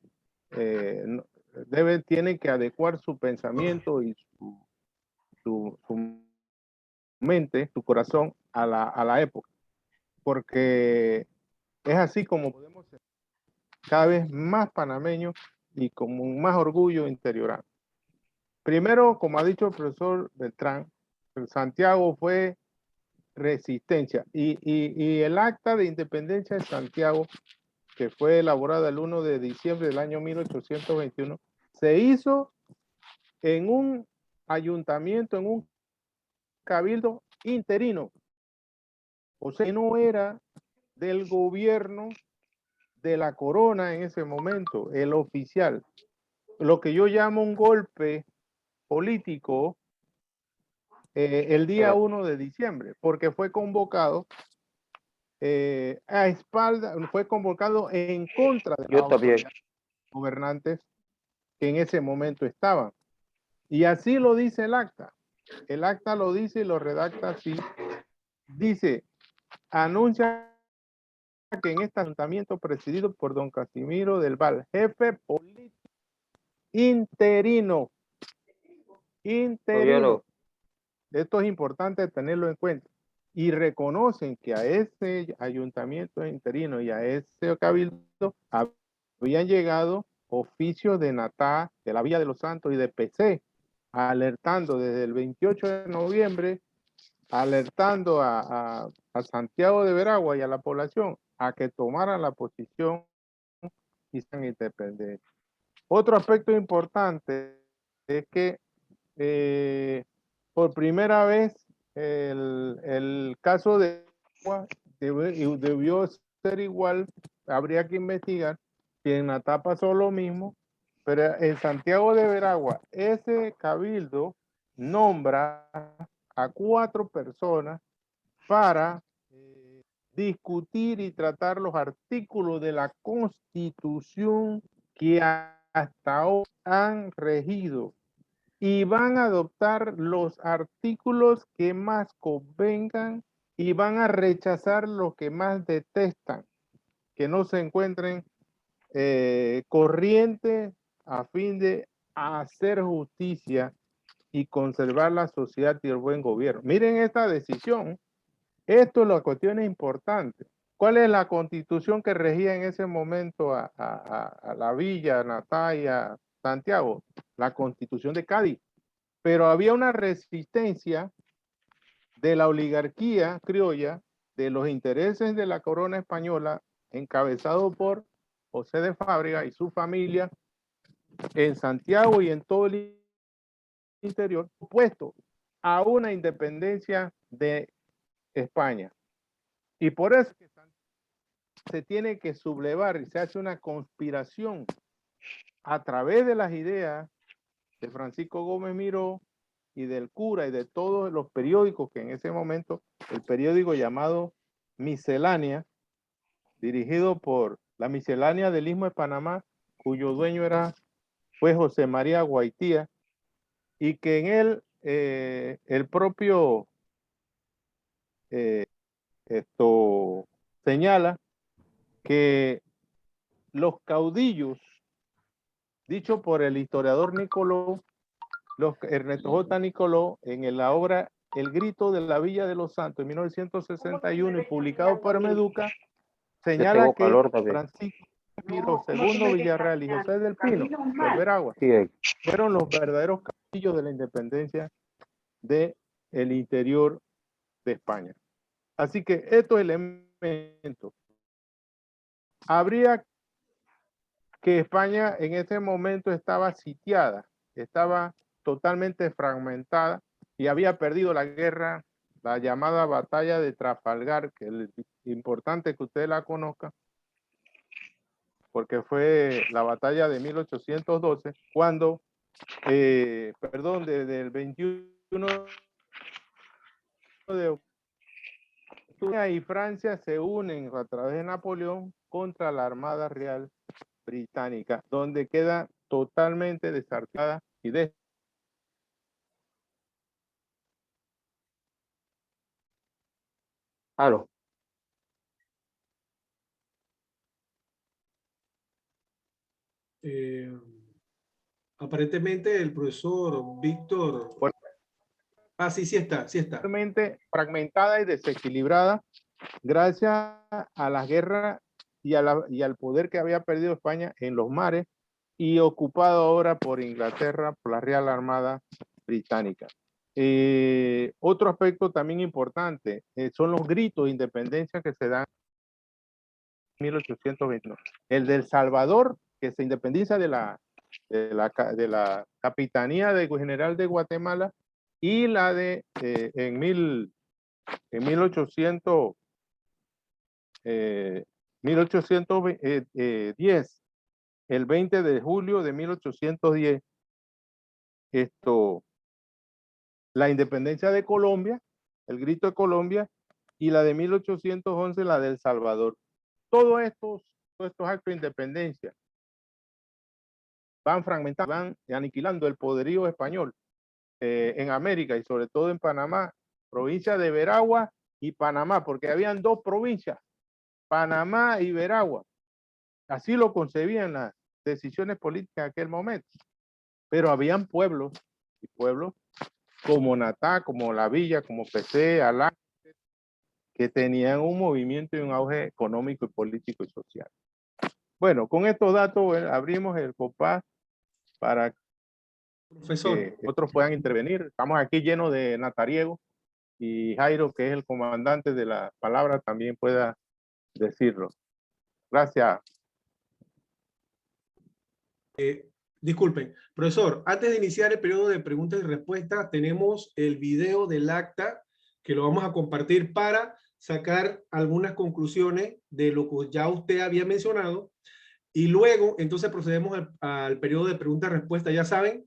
tienen que adecuar su pensamiento y su mente, su corazón a la época, porque es así como podemos ser cada vez más panameños y con más orgullo interiorano. Primero, como ha dicho el profesor Beltrán, Santiago fue resistencia y el acta de independencia de Santiago, que fue elaborada el 1 de diciembre del año 1821, se hizo en un ayuntamiento, en un cabildo interino, o sea, no era del gobierno de la corona en ese momento, el oficial, lo que yo llamo un golpe político el día 1 de diciembre, porque fue convocado fue convocado en contra de los gobernantes que en ese momento estaban. Y así lo dice el acta. El acta lo dice y lo redacta así. Dice, anuncia que en este ayuntamiento presidido por don Casimiro del Val, jefe político interino. Esto es importante tenerlo en cuenta. Y reconocen que a ese ayuntamiento interino y a ese cabildo habían llegado oficios de Natá, de la Villa de los Santos y de PC, alertando desde el 28 de noviembre alertando a Santiago de Veragua y a la población a que tomaran la posición y sean independientes. Otro aspecto importante es que por primera vez el caso de Veragua debió ser igual, habría que investigar si en Natá pasó lo mismo, pero en Santiago de Veragua ese cabildo nombra a 4 personas para discutir y tratar los artículos de la Constitución que hasta ahora han regido y van a adoptar los artículos que más convengan y van a rechazar los que más detestan, que no se encuentren corrientes a fin de hacer justicia y conservar la sociedad y el buen gobierno. Miren esta decisión. Esto es la cuestión importante. ¿Cuál es la constitución que regía en ese momento a la villa, a Natá y a Santiago? La constitución de Cádiz. Pero había una resistencia de la oligarquía criolla, de los intereses de la corona española, encabezado por José de Fábrega y su familia, en Santiago y en todo el interior, opuesto a una independencia de España. Y por eso se tiene que sublevar y se hace una conspiración a través de las ideas de Francisco Gómez Miró y del cura y de todos los periódicos que en ese momento, el periódico llamado Miscelánea, dirigido por la Miscelánea del Istmo de Panamá, cuyo dueño fue José María Guaitía, y que en él el propio señala que los caudillos, dicho por el historiador Nicoló, Ernesto J. Nicoló, en la obra El grito de la Villa de los Santos, en 1961, y publicado por Meduca, señala que Francisco Miró, Segundo Villarreal y José del Pino, del Veragua, fueron los verdaderos caudillos de la independencia del interior de España. Así que estos elementos, habría que España en ese momento estaba sitiada, estaba totalmente fragmentada y había perdido la guerra, la llamada batalla de Trafalgar, que es importante que usted la conozca, porque fue la batalla de 1812, cuando, desde el 21 de octubre y Francia se unen a través de Napoleón contra la Armada Real Británica, donde queda totalmente desarticulada y Aparentemente el profesor Víctor... Ah, sí, sí está. totalmente fragmentada y desequilibrada gracias a la guerra y al poder que había perdido España en los mares y ocupado ahora por Inglaterra, por la Real Armada Británica. Otro aspecto también importante son los gritos de independencia que se dan en 1821. El del Salvador, que se independiza de la Capitanía de General de Guatemala, y la de en 1810, el 20 de julio de 1810, la independencia de Colombia, el grito de Colombia, y la de 1811, la de El Salvador. Todos estos actos de independencia van fragmentando, van aniquilando el poderío español en América y sobre todo en Panamá, provincia de Veragua y Panamá, porque habían 2 provincias, Panamá y Veragua. Así lo concebían las decisiones políticas en aquel momento. Pero habían pueblos, y pueblos como Natá, como La Villa, como Pecé, Alá, que tenían un movimiento y un auge económico y político y social. Bueno, con estos datos abrimos el compás para que otros puedan intervenir. Estamos aquí llenos de natariegos y Jairo, que es el comandante de la palabra, también pueda decirlo. Gracias. Disculpen, profesor, antes de iniciar el periodo de preguntas y respuestas, tenemos el video del acta que lo vamos a compartir para sacar algunas conclusiones de lo que ya usted había mencionado, y luego entonces procedemos al periodo de preguntas y respuestas. Ya saben,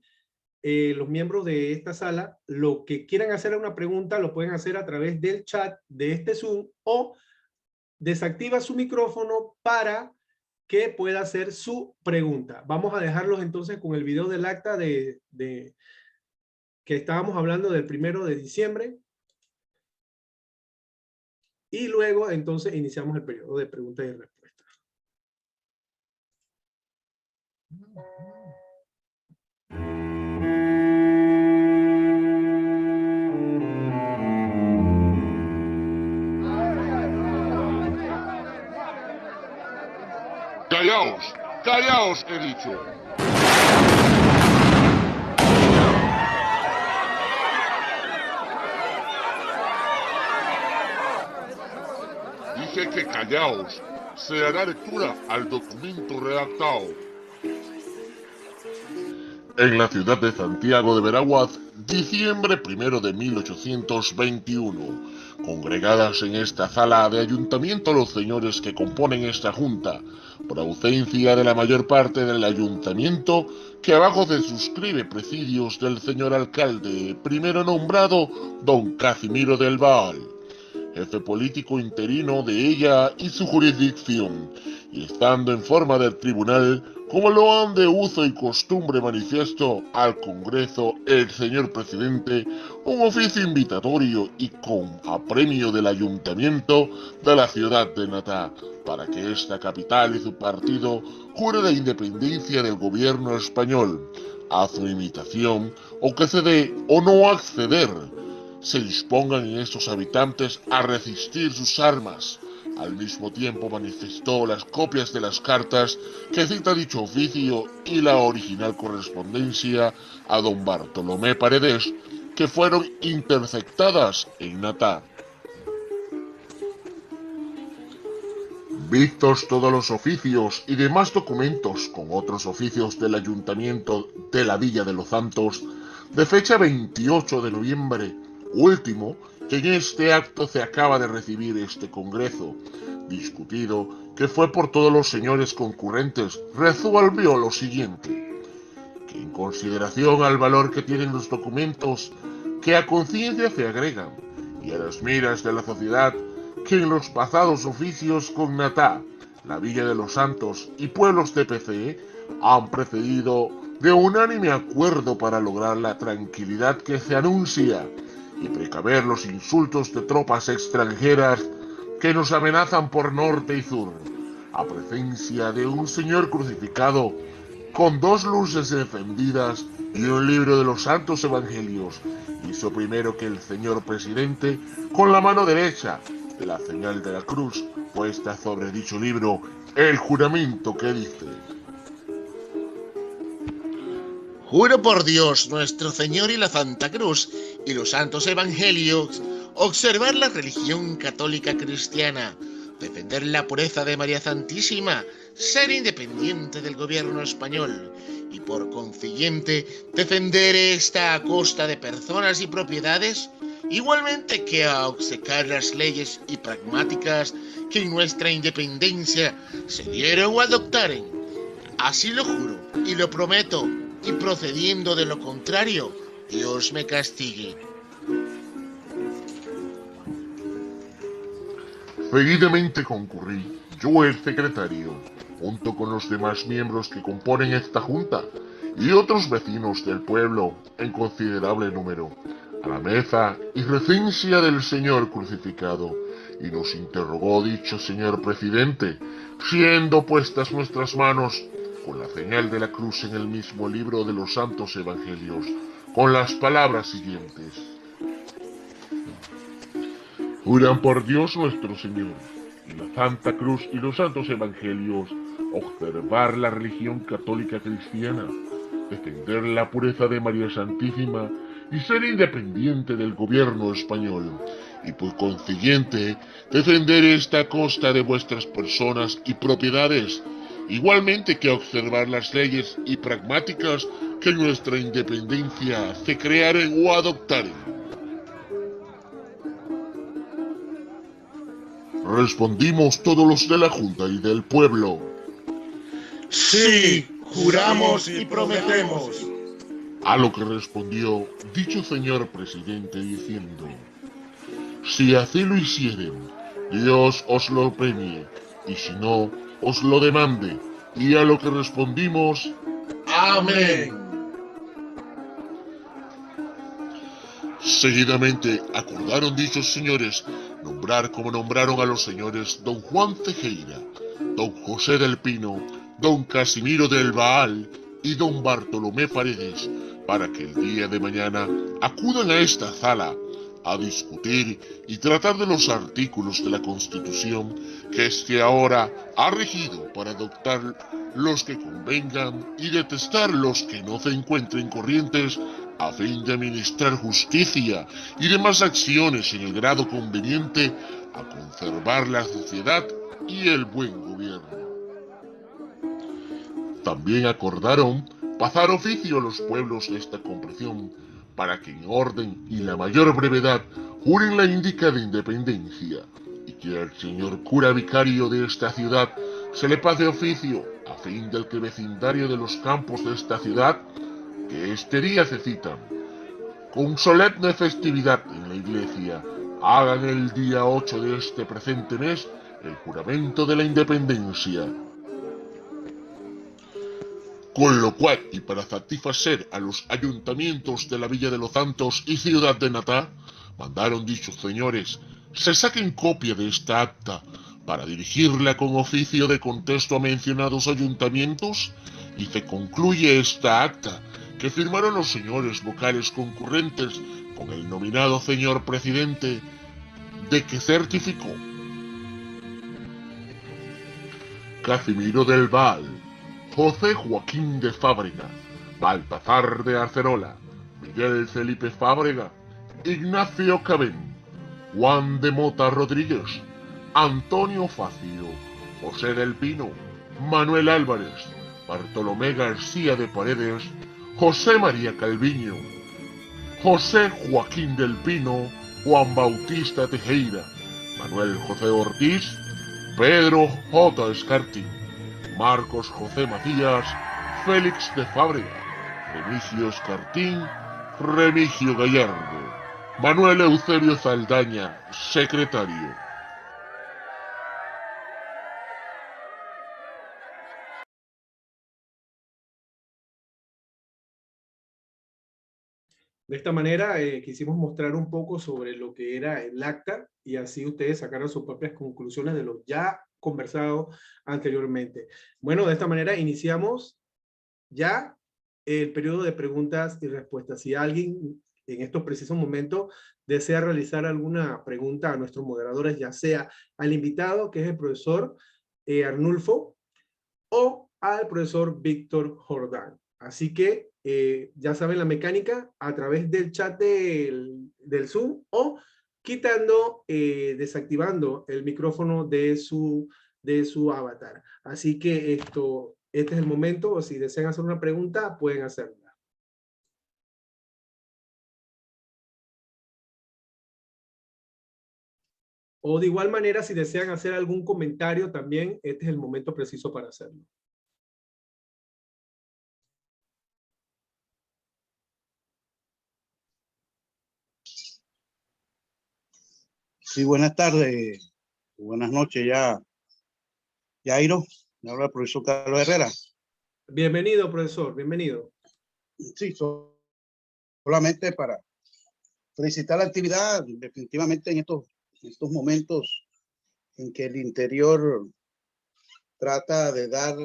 los miembros de esta sala, lo que quieran hacer una pregunta lo pueden hacer a través del chat de este Zoom, o desactiva su micrófono para que pueda hacer su pregunta. Vamos a dejarlos entonces con el video del acta que estábamos hablando del 1 de diciembre. Y luego entonces iniciamos el periodo de preguntas y respuestas. ¡Callaos! ¡Callaos, he dicho! Dice que callaos. Se hará lectura al documento redactado. En la ciudad de Santiago de Veraguas, diciembre 1 de 1821. Congregadas en esta sala de ayuntamiento los señores que componen esta junta, por ausencia de la mayor parte del ayuntamiento, que abajo se suscribe presidios del señor alcalde, primero nombrado don Casimiro del Val, jefe político interino de ella y su jurisdicción, y estando en forma del tribunal, como lo han de uso y costumbre manifiesto al Congreso el señor presidente, un oficio invitatorio y con apremio del ayuntamiento de la ciudad de Natá, para que esta capital y su partido jure la independencia del gobierno español, a su imitación, o que se dé o no acceder, se dispongan en estos habitantes a resistir sus armas. Al mismo tiempo manifestó las copias de las cartas que cita dicho oficio y la original correspondencia a don Bartolomé Paredes, que fueron interceptadas en Natá. Vistos todos los oficios y demás documentos con otros oficios del Ayuntamiento de la Villa de los Santos, de fecha 28 de noviembre, último, que en este acto se acaba de recibir este congreso, discutido, que fue por todos los señores concurrentes, resolvió lo siguiente: que en consideración al valor que tienen los documentos que a conciencia se agregan, y a las miras de la sociedad, que en los pasados oficios con Natá, la Villa de los Santos y pueblos de PC han precedido de unánime acuerdo para lograr la tranquilidad que se anuncia, y precaver los insultos de tropas extranjeras que nos amenazan por norte y sur, a presencia de un señor crucificado con 2 luces encendidas y un libro de los santos evangelios, hizo primero que el señor presidente, con la mano derecha, la señal de la cruz puesta sobre dicho libro, el juramento que dice: Juro por Dios, nuestro Señor y la Santa Cruz, y los santos evangelios, observar la religión católica cristiana, defender la pureza de María Santísima, ser independiente del gobierno español, y por consiguiente defender esta a costa de personas y propiedades, igualmente que a obcecar las leyes y pragmáticas que en nuestra independencia se dieron o adoptaren. Así lo juro y lo prometo, y procediendo de lo contrario, Dios me castigue. Seguidamente concurrí, yo el secretario, junto con los demás miembros que componen esta junta, y otros vecinos del pueblo, en considerable número, a la mesa y recencia del señor crucificado, y nos interrogó dicho señor presidente, siendo puestas nuestras manos con la señal de la cruz en el mismo libro de los santos evangelios, con las palabras siguientes: juran por Dios nuestro Señor, y la Santa Cruz y los santos evangelios, observar la religión católica cristiana, defender la pureza de María Santísima y ser independiente del gobierno español, y por consiguiente defender esta costa de vuestras personas y propiedades, igualmente que observar las leyes y pragmáticas que nuestra independencia se crearen o adoptaren. Respondimos todos los de la Junta y del pueblo. Sí, juramos y prometemos. A lo que respondió dicho señor presidente diciendo: si así lo hicieren, Dios os lo premie, y si no, os lo demande. Y a lo que respondimos: Amén. Seguidamente acordaron dichos señores nombrar como nombraron a los señores don Juan Cejeira, don José del Pino, don Casimiro del Baal y don Bartolomé Paredes, para que el día de mañana acudan a esta sala a discutir y tratar de los artículos de la Constitución que este ahora ha regido para adoptar los que convengan y detestar los que no se encuentren corrientes, a fin de administrar justicia y demás acciones en el grado conveniente a conservar la sociedad y el buen gobierno. También acordaron pasar oficio a los pueblos de esta comprensión para que en orden y la mayor brevedad juren la indicada independencia, y que al señor cura vicario de esta ciudad se le pase oficio a fin del que vecindario de los campos de esta ciudad, que este día se citan, con solemne festividad en la iglesia, hagan el día 8 de este presente mes el juramento de la independencia. Con lo cual, y para satisfacer a los ayuntamientos de la Villa de los Santos y Ciudad de Natá, mandaron dichos señores se saquen copia de esta acta para dirigirla con oficio de contesto a mencionados ayuntamientos, y se concluye esta acta que firmaron los señores vocales concurrentes con el nominado señor presidente, de que certificó Casimiro del Val, José Joaquín de Fábrega, Baltasar de Arcerola, Miguel Felipe Fábrega, Ignacio Cabén, Juan de Mota Rodríguez, Antonio Facio, José del Pino, Manuel Álvarez, Bartolomé García de Paredes, José María Calviño, José Joaquín del Pino, Juan Bautista Tejera, Manuel José Ortiz, Pedro J. Escartín, Marcos José Macías, Félix de Fábrega, Remigio Escartín, Remigio Gallardo, Manuel Eusebio Saldaña, secretario. De esta manera quisimos mostrar un poco sobre lo que era el acta y así ustedes sacaron sus propias conclusiones de lo ya conversado anteriormente. Bueno, de esta manera iniciamos ya el periodo de preguntas y respuestas. Si alguien en estos precisos momentos desea realizar alguna pregunta a nuestros moderadores, ya sea al invitado, que es el profesor Arnulfo, o al profesor Víctor Jordán. Así que ya saben la mecánica a través del chat del Zoom o quitando, desactivando el micrófono de su avatar. Así que este es el momento, o si desean hacer una pregunta, pueden hacerla. O de igual manera, si desean hacer algún comentario también, este es el momento preciso para hacerlo. Sí, buenas tardes, buenas noches ya. Yairo, me habla el profesor Carlos Herrera. Bienvenido, profesor, bienvenido. Sí, solamente para felicitar la actividad, definitivamente en estos momentos en que el interior trata de dar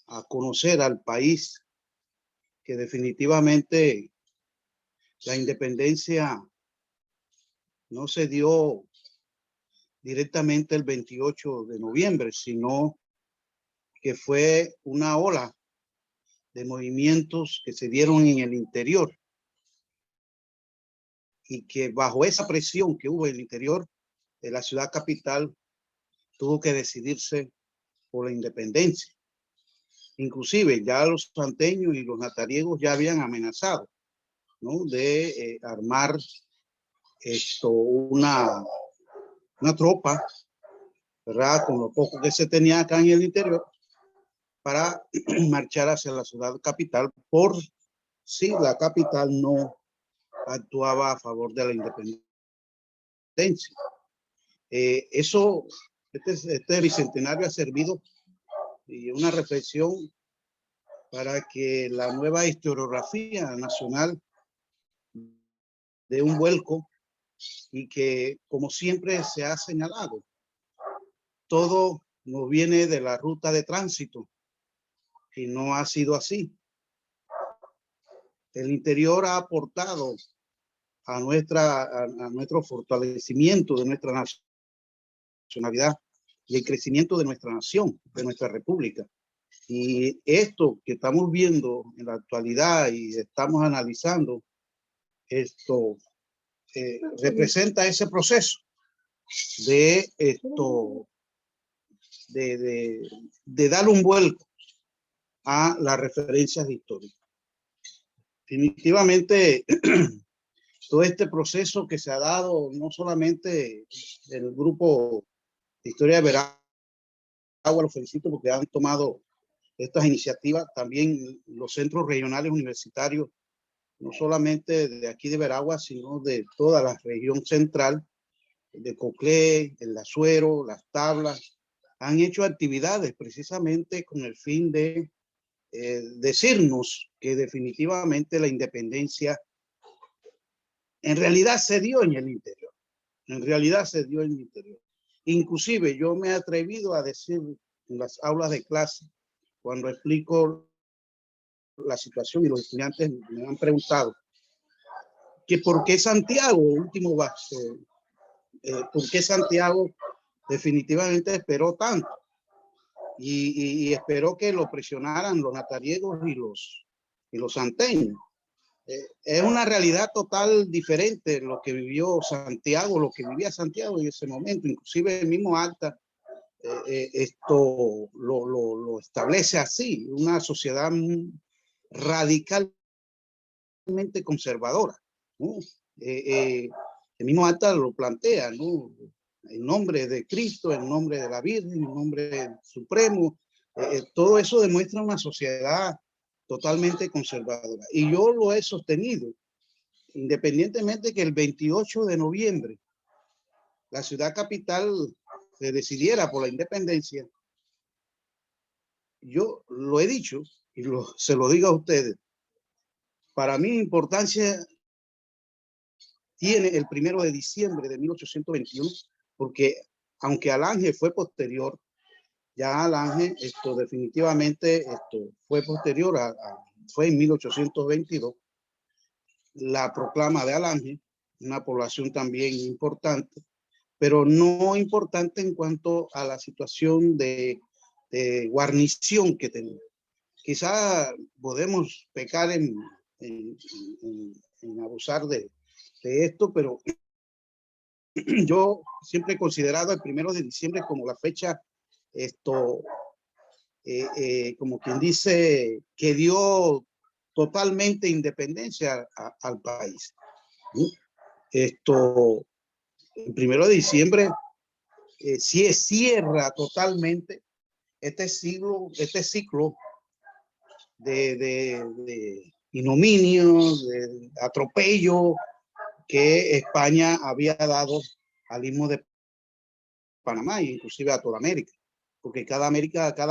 a conocer al país que definitivamente la independencia no se dio directamente el 28 de noviembre, sino que fue una ola de movimientos que se dieron en el interior y que bajo esa presión que hubo en el interior de la ciudad capital, tuvo que decidirse por la independencia. Inclusive ya los santeños y los natariegos ya habían amenazado, ¿no?, de armar una tropa, ¿verdad?, con lo poco que se tenía acá en el interior, para marchar hacia la ciudad capital por si la capital no actuaba a favor de la independencia. Este bicentenario ha servido y una reflexión para que la nueva historiografía nacional dé un vuelco y que, como siempre se ha señalado, todo nos viene de la ruta de tránsito y no ha sido así. El interior ha aportado a nuestro fortalecimiento de nuestra nacionalidad y el crecimiento de nuestra nación, de nuestra república. Y esto que estamos viendo en la actualidad y estamos analizando, representa ese proceso de dar un vuelco a las referencias históricas. Definitivamente, todo este proceso que se ha dado, no solamente en el grupo de Historia de Veragua, lo felicito porque han tomado estas iniciativas, también los centros regionales universitarios, no solamente de aquí de Veragua, sino de toda la región central, de Coclé, el Azuero, Las Tablas, han hecho actividades precisamente con el fin de decirnos que definitivamente la independencia en realidad se dio en el interior. En realidad se dio en el interior. Inclusive yo me he atrevido a decir en las aulas de clase, cuando explico la situación y los estudiantes me han preguntado que por qué Santiago, por qué Santiago definitivamente esperó tanto y esperó que lo presionaran los natariegos y los santeños. Es una realidad total diferente lo que vivió Santiago, lo que vivía Santiago en ese momento. Inclusive el mismo Acta esto lo establece así, una sociedad radicalmente conservadora, ¿no? El mismo Acta lo plantea, ¿no? En nombre de Cristo, en nombre de la Virgen, en nombre del Supremo, todo eso demuestra una sociedad totalmente conservadora. Y yo lo he sostenido, independientemente que el 28 de noviembre la ciudad capital se decidiera por la independencia. Yo lo he dicho y se lo digo a ustedes. Para mí importancia tiene el 1 de diciembre de 1821, porque aunque Alange fue posterior, ya Alange definitivamente fue posterior fue en 1822, la proclama de Alange, una población también importante, pero no importante en cuanto a la situación de guarnición que tenía. Quizá podemos pecar en abusar de esto, pero yo siempre he considerado el 1 de diciembre como la fecha, como quien dice, que dio totalmente independencia al país. El 1 de diciembre sí cierra totalmente este ciclo de ignominio, de atropello que España había dado al istmo de Panamá e inclusive a toda América, porque cada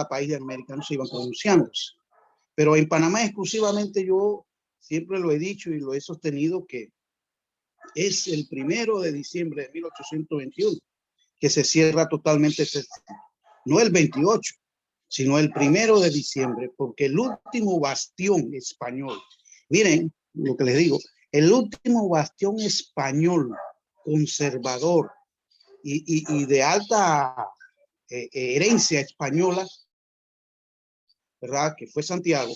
país de América no se iban pronunciándose. Pero en Panamá exclusivamente yo siempre lo he dicho y lo he sostenido que es el 1 de diciembre de 1821 que se cierra totalmente este ciclo. No el 28, sino el 1 de diciembre, porque el último bastión español, miren lo que les digo, el último bastión español conservador y de alta herencia española, ¿verdad?, que fue Santiago,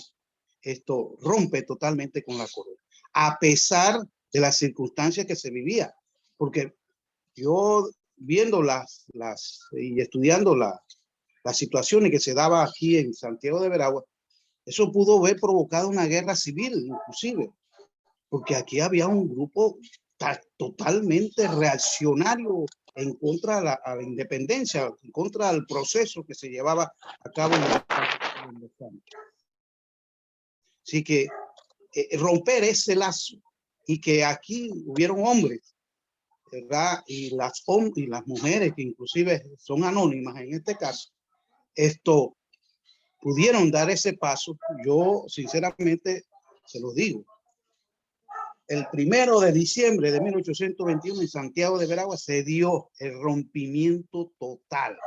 rompe totalmente con la corona. A pesar de las circunstancias que se vivía, porque yo viendo y estudiando las situaciones que se daba aquí en Santiago de Veraguas, eso pudo haber provocado una guerra civil, inclusive, porque aquí había un grupo totalmente reaccionario en contra a la independencia, en contra del proceso que se llevaba a cabo en los campos. Así que romper ese lazo y que aquí hubieron hombres, ¿verdad? Y las mujeres que inclusive son anónimas en este caso, esto pudieron dar ese paso. Yo sinceramente se los digo. El 1 de diciembre de 1821 en Santiago de Veraguas se dio el rompimiento total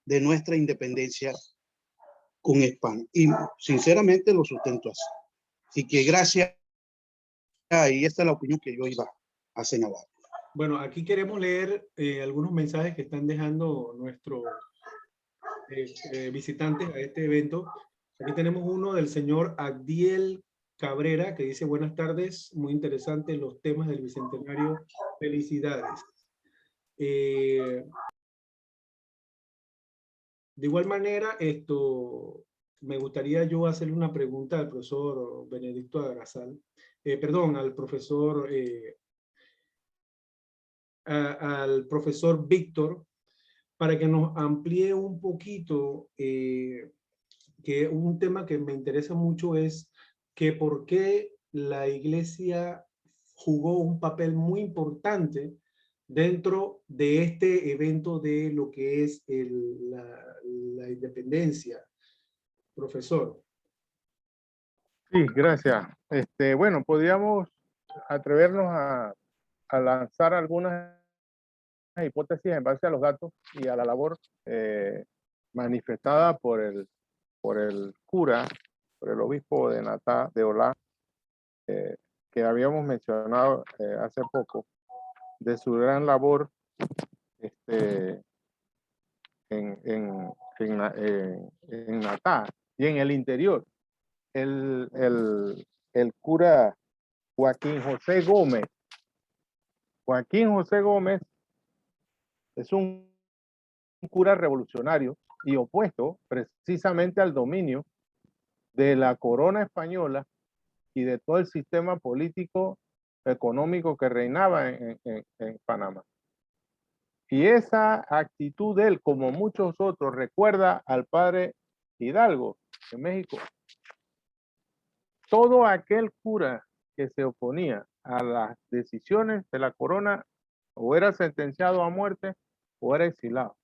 de nuestra independencia con España. Y sinceramente lo sustento así. Así que gracias. Y esta es la opinión que yo iba a señalar. Bueno, aquí queremos leer algunos mensajes que están dejando nuestros visitantes a este evento. Aquí tenemos uno del señor Agdiel Cabrera, que dice: buenas tardes, muy interesantes los temas del Bicentenario, felicidades. De igual manera, me gustaría yo hacerle una pregunta al profesor Benedicto Agasal, perdón, al profesor Víctor, para que nos amplíe un poquito, que un tema que me interesa mucho es que por qué la Iglesia jugó un papel muy importante dentro de este evento de lo que es la independencia, profesor. Sí, gracias. Bueno, podríamos atrevernos a lanzar algunas hipótesis en base a los datos y a la labor manifestada por el cura, por el obispo de Natá de Olá, que habíamos mencionado hace poco, de su gran labor en Natá y en el interior. El cura Joaquín José Gómez. Joaquín José Gómez es un cura revolucionario y opuesto precisamente al dominio de la corona española y de todo el sistema político económico que reinaba en Panamá. Y esa actitud de él, como muchos otros, recuerda al padre Hidalgo en México. Todo aquel cura que se oponía a las decisiones de la corona o era sentenciado a muerte o era exilado.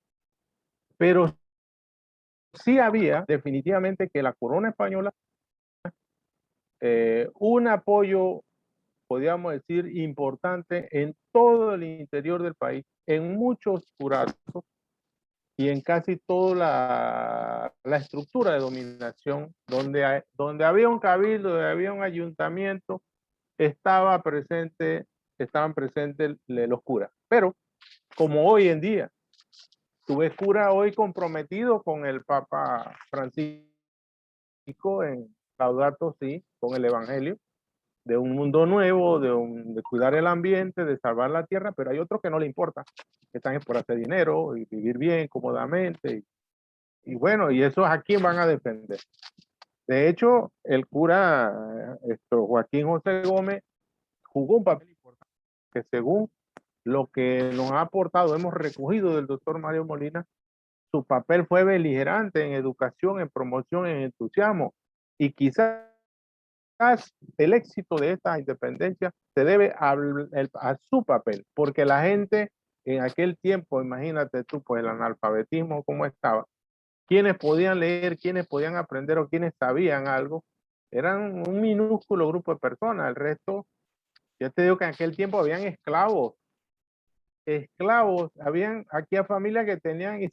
Pero sí había definitivamente que la corona española un apoyo, podríamos decir, importante en todo el interior del país, en muchos curatos y en casi toda la estructura de dominación, donde había un cabildo, donde había un ayuntamiento, estaban presentes los curas. Pero como hoy en día, tú ves curas hoy comprometidos con el Papa Francisco en Laudato Si, con el Evangelio, de un mundo nuevo, de cuidar el ambiente, de salvar la tierra, pero hay otros que no le importa, que están por hacer dinero y vivir bien, cómodamente, y bueno, y eso a quién van a defender. De hecho, el cura Joaquín José Gómez jugó un papel importante, que según lo que nos ha aportado, hemos recogido del doctor Mario Molina, su papel fue beligerante en educación, en promoción, en entusiasmo, y quizás el éxito de esta independencia se debe a su papel, porque la gente en aquel tiempo, imagínate tú, pues el analfabetismo cómo estaba, quienes podían leer, quienes podían aprender o quienes sabían algo, eran un minúsculo grupo de personas. El resto, yo te digo que en aquel tiempo habían esclavos, habían aquí a familias que tenían y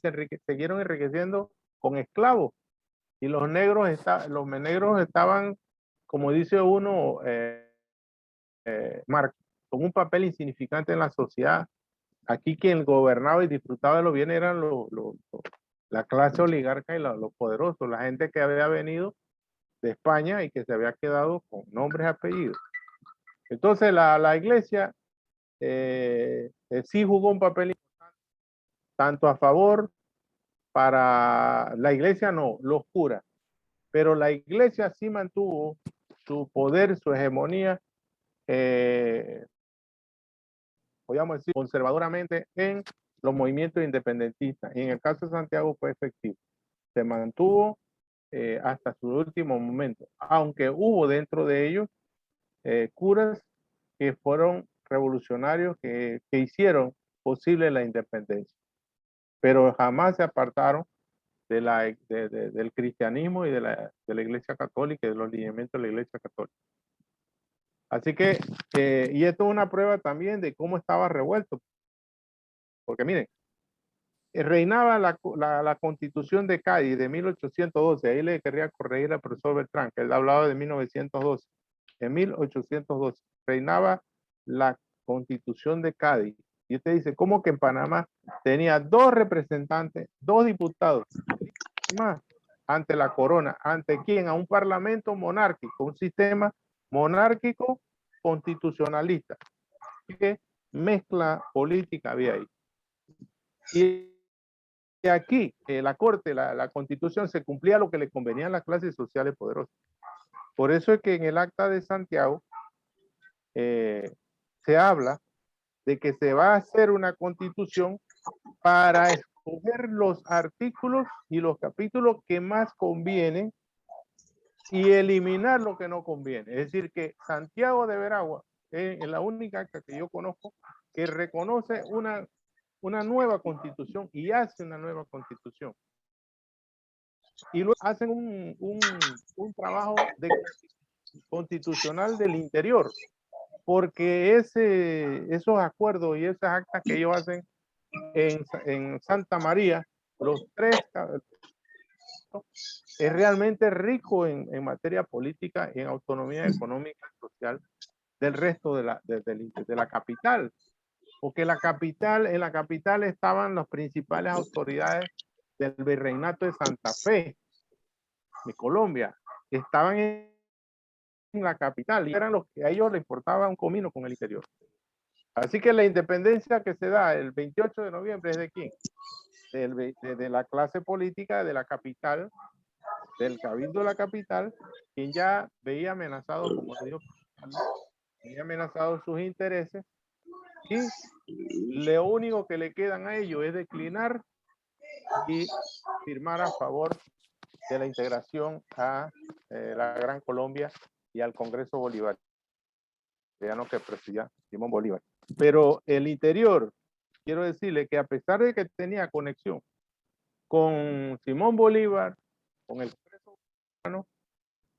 siguieron enriqueciendo con esclavos, y los negros estaban, como dice uno, con un papel insignificante en la sociedad. Aquí quien gobernaba y disfrutaba de los bienes eran la clase oligarca y los poderosos, la gente que había venido de España y que se había quedado con nombres y apellidos. Entonces la iglesia sí jugó un papel importante, tanto a favor para la iglesia, no, los curas, pero la iglesia sí mantuvo su poder, su hegemonía, podríamos decir, conservadoramente en los movimientos independentistas. Y en el caso de Santiago fue efectivo. Se mantuvo hasta su último momento, aunque hubo dentro de ellos curas que fueron revolucionarios, que hicieron posible la independencia, pero jamás se apartaron del cristianismo y de la Iglesia Católica y de los lineamientos de la Iglesia Católica. Así que, y esto es una prueba también de cómo estaba revuelto, porque miren, reinaba la Constitución de Cádiz de 1812, ahí le quería corregir al profesor Beltrán, que él hablaba de 1912. En 1812 reinaba la Constitución de Cádiz. Y usted dice, ¿cómo que en Panamá tenía 2 representantes, 2 diputados más ante la corona? ¿Ante quién? A un parlamento monárquico, un sistema monárquico constitucionalista. ¿Qué mezcla política había ahí? Y aquí, la Corte, la Constitución, se cumplía lo que le convenía a las clases sociales poderosas. Por eso es que en el Acta de Santiago se habla de que se va a hacer una constitución para escoger los artículos y los capítulos que más convienen y eliminar lo que no conviene. Es decir, que Santiago de Veragua es la única acta que yo conozco que reconoce una nueva constitución y hace una nueva constitución. Y luego hacen un trabajo constitucional del interior, porque esos acuerdos y esas actas que ellos hacen en Santa María, los 3, es realmente rico en materia política y en autonomía económica y social del resto de la capital, porque en la capital estaban las principales autoridades del virreinato de Santa Fe, de Colombia, estaban en la capital y eran los que a ellos les importaba un comino con el interior. Así que la independencia que se da el 28 de noviembre es de quién? De la clase política de la capital, del cabildo de la capital, quien ya veía amenazado, como se dijo, veía amenazados sus intereses, y lo único que le quedan a ellos es declinar y firmar a favor de la integración a la Gran Colombia y al Congreso Bolivariano que presidía Simón Bolívar. Pero el interior, quiero decirle que a pesar de que tenía conexión con Simón Bolívar, con el Congreso Bolivariano,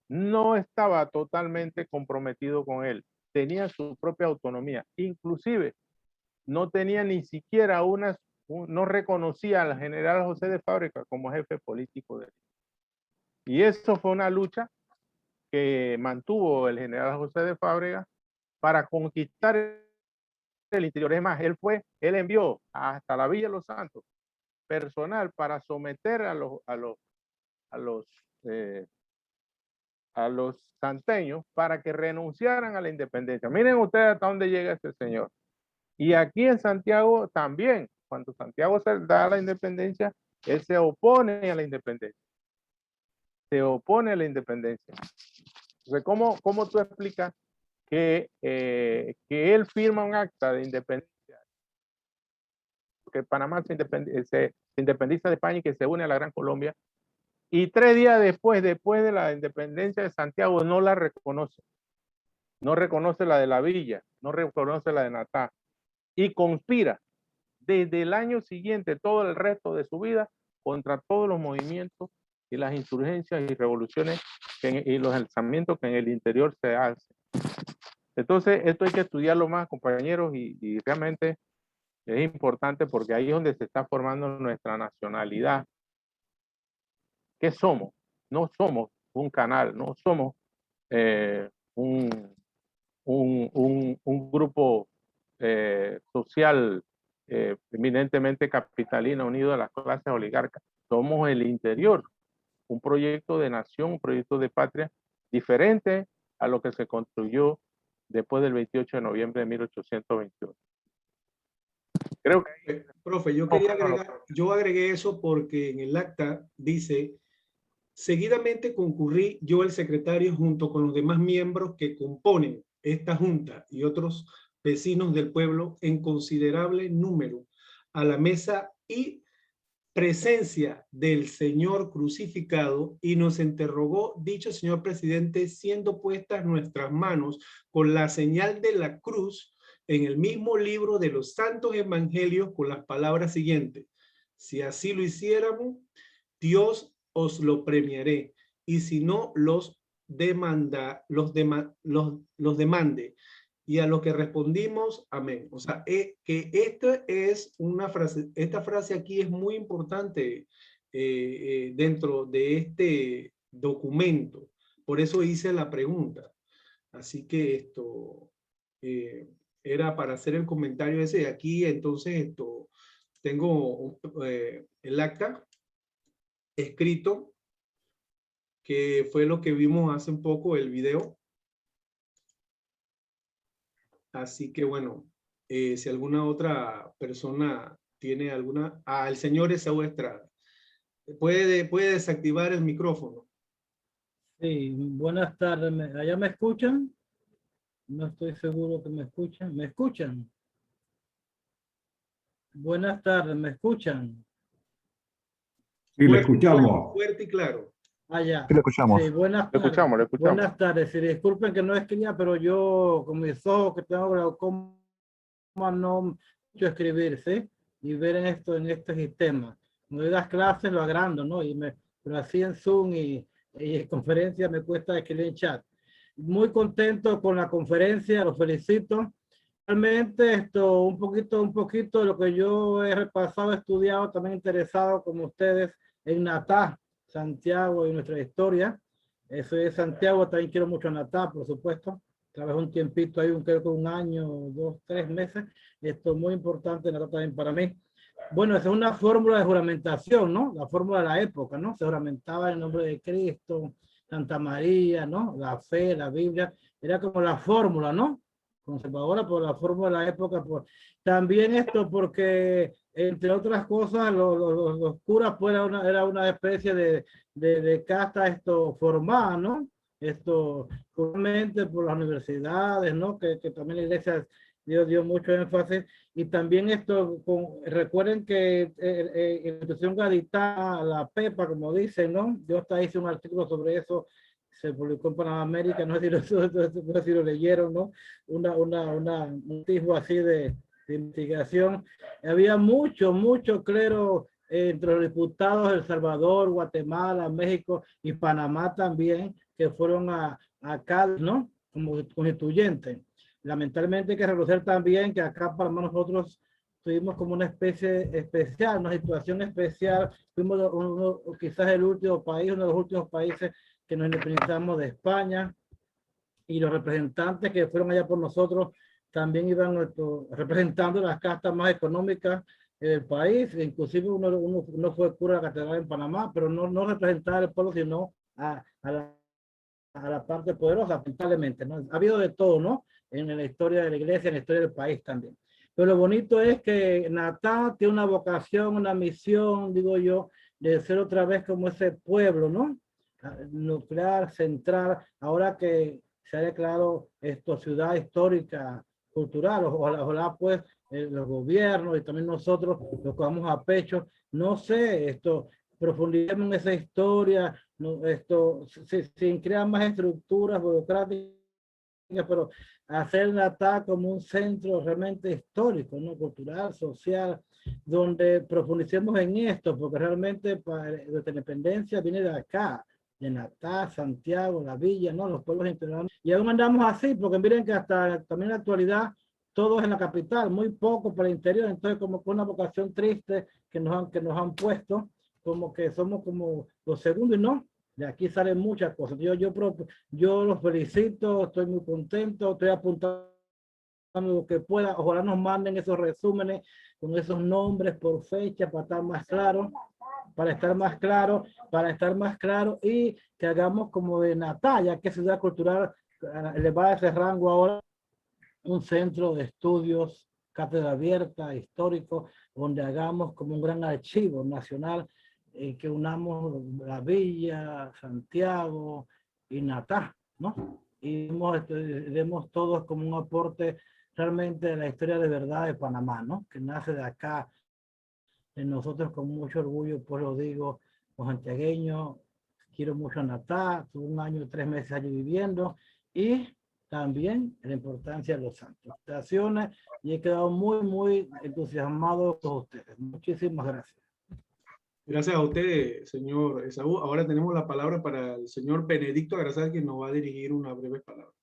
no estaba totalmente comprometido con él. Tenía su propia autonomía. Inclusive, no tenía ni siquiera no reconocía al general José de Fábrega como jefe político de él. Y eso fue una lucha que mantuvo el general José de Fábrega para conquistar el interior. Es más, él envió hasta la Villa de los Santos personal para someter a los santeños para que renunciaran a la independencia. Miren ustedes hasta dónde llega este señor. Y aquí en Santiago también, cuando Santiago se da la independencia, él se opone a la independencia. Se opone a la independencia. Entonces, ¿cómo tú explicas que él firma un acta de independencia, que Panamá se independiza de España y que se une a la Gran Colombia, y 3 días después de la independencia de Santiago no la reconoce? No reconoce la de la Villa, no reconoce la de Natá, y conspira desde el año siguiente, todo el resto de su vida, contra todos los movimientos y las insurgencias y revoluciones y los alzamientos que en el interior se hacen. Entonces, esto hay que estudiarlo más, compañeros, y realmente es importante porque ahí es donde se está formando nuestra nacionalidad. ¿Qué somos? No somos un canal, no somos un grupo social eminentemente capitalino unido a las clases oligarcas. Somos el interior, un proyecto de nación, un proyecto de patria diferente a lo que se construyó después del 28 de noviembre de 1821. Creo que... Profe, yo agregué eso porque en el acta dice: seguidamente concurrí yo, el secretario, junto con los demás miembros que componen esta junta y otros vecinos del pueblo en considerable número a la mesa y presencia del Señor crucificado, y nos interrogó dicho señor presidente, siendo puestas nuestras manos con la señal de la cruz en el mismo libro de los santos evangelios, con las palabras siguientes: si así lo hiciéramos, Dios os lo premiaré, y si no, los demande. Y a lo que respondimos, amén. O sea, que esta es una frase, esta frase aquí es muy importante dentro de este documento. Por eso hice la pregunta. Así que esto era para hacer el comentario ese. Aquí entonces tengo el acta escrito, que fue lo que vimos hace un poco, el video. Así que bueno, si alguna otra persona tiene alguna... el señor Esaú Estrada. Puede desactivar el micrófono. Sí, buenas tardes. ¿Allá me escuchan? No estoy seguro que me escuchan. ¿Me escuchan? Buenas tardes, ¿me escuchan? Sí, le escuchamos. Fuerte y claro. Ya. Sí, le escuchamos. Sí, buenas tardes. Le escuchamos. Buenas tardes. Sí, disculpen que no escribía, pero yo con mis ojos que tengo glaucoma no mucho escribir, ¿sí? Y ver en este sistema. No das clases, lo agrando, ¿no? Pero así en Zoom y en conferencia me cuesta escribir en chat. Muy contento con la conferencia, los felicito. Realmente un poquito de lo que yo he repasado, estudiado, también interesado como ustedes en Natá, Santiago y nuestra historia. Soy de Santiago, también quiero mucho a Natá, por supuesto. Trabajé un tiempito ahí, creo que un año, 2, 3 meses. Esto es muy importante, Natá también para mí. Bueno, esa es una fórmula de juramentación, ¿no? La fórmula de la época, ¿no? Se juramentaba en el nombre de Cristo, Santa María, ¿no? La fe, la Biblia. Era como la fórmula, ¿no? Conservadora por la fórmula de la época. También porque, entre otras cosas, los curas pues, era una especie de casta formada, ¿no? Puramente por las universidades, ¿no? Que también la iglesia dio mucho énfasis. Y también recuerden que en la institución gaditana, la PEPA, como dicen, ¿no? Yo hasta hice un artículo sobre eso, se publicó en Panamá América, no sé si lo leyeron, ¿no? Un tipo así de investigación. Había mucho clero entre los diputados de El Salvador, Guatemala, México y Panamá también, que fueron acá, ¿no? Como constituyentes. Lamentablemente hay que reconocer también que acá para nosotros tuvimos como una especie especial, una situación especial. Fuimos quizás el último país, uno de los últimos países que nos independizamos de España, y los representantes que fueron allá por nosotros también iban representando las castas más económicas del país. Inclusive uno fue cura de la catedral en Panamá, pero no representaba al pueblo, sino a la parte poderosa, lamentablemente, ¿no? Ha habido de todo, ¿no? En la historia de la iglesia, en la historia del país también. Pero lo bonito es que Natá tiene una vocación, una misión, digo yo, de ser otra vez como ese pueblo, ¿no? Nuclear, central, ahora que se ha declarado ciudad histórica, cultural, ojalá pues los gobiernos y también nosotros lo cogamos a pecho. No sé, profundicemos en esa historia, no, sin crear más estructuras burocráticas, pero hacer Natá como un centro realmente histórico, ¿no? Cultural, social, donde profundicemos en esto, porque realmente nuestra independencia viene de acá, de Natá, Santiago, la villa, ¿no? Los pueblos integrales. Y aún andamos así, porque miren que hasta también en la actualidad todo es en la capital, muy poco para el interior. Entonces como que una vocación triste que nos han puesto, como que somos como los segundos, y no, de aquí salen muchas cosas. Yo los felicito, estoy muy contento, estoy apuntando lo que pueda. Ojalá nos manden esos resúmenes con esos nombres por fecha para estar más claro. Para estar más claro, y que hagamos como de Natá, ya que Ciudad Cultural le va a ese rango ahora, un centro de estudios, cátedra abierta, histórico, donde hagamos como un gran archivo nacional que unamos la Villa, Santiago y Natá, ¿no? Y demos todos como un aporte realmente de la historia de verdad de Panamá, ¿no? Que nace de acá, de nosotros con mucho orgullo, pues lo digo, los santiagueños, quiero mucho a Natá, tuve 1 año y 3 meses allí viviendo, y también la importancia de los santos. Felicitaciones, y he quedado muy entusiasmado con ustedes. Muchísimas gracias. Gracias a usted, señor Esaú. Ahora tenemos la palabra para el señor Benedicto Agrazal, quien nos va a dirigir una breve palabra.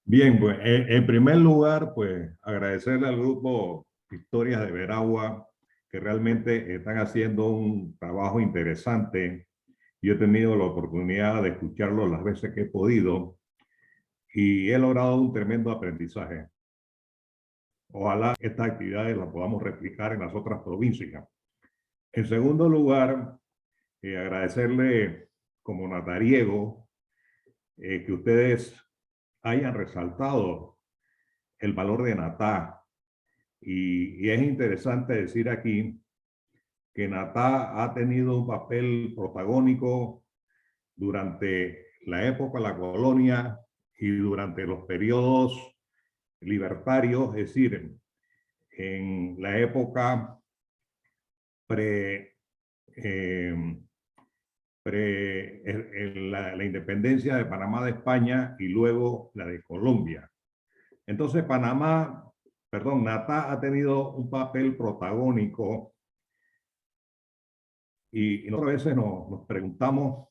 Bien, pues en primer lugar, pues agradecerle al grupo Historias de Veragua, que realmente están haciendo un trabajo interesante. Yo he tenido la oportunidad de escucharlo las veces que he podido y he logrado un tremendo aprendizaje. Ojalá estas actividades las podamos replicar en las otras provincias. En segundo lugar, agradecerle como natariego que ustedes hayan resaltado el valor de Natá. Y es interesante decir aquí que Natá ha tenido un papel protagónico durante la época de la colonia y durante los periodos libertarios, es decir, en la época la independencia de Panamá de España y luego la de Colombia. Entonces Natá ha tenido un papel protagónico y nosotros a veces nos preguntamos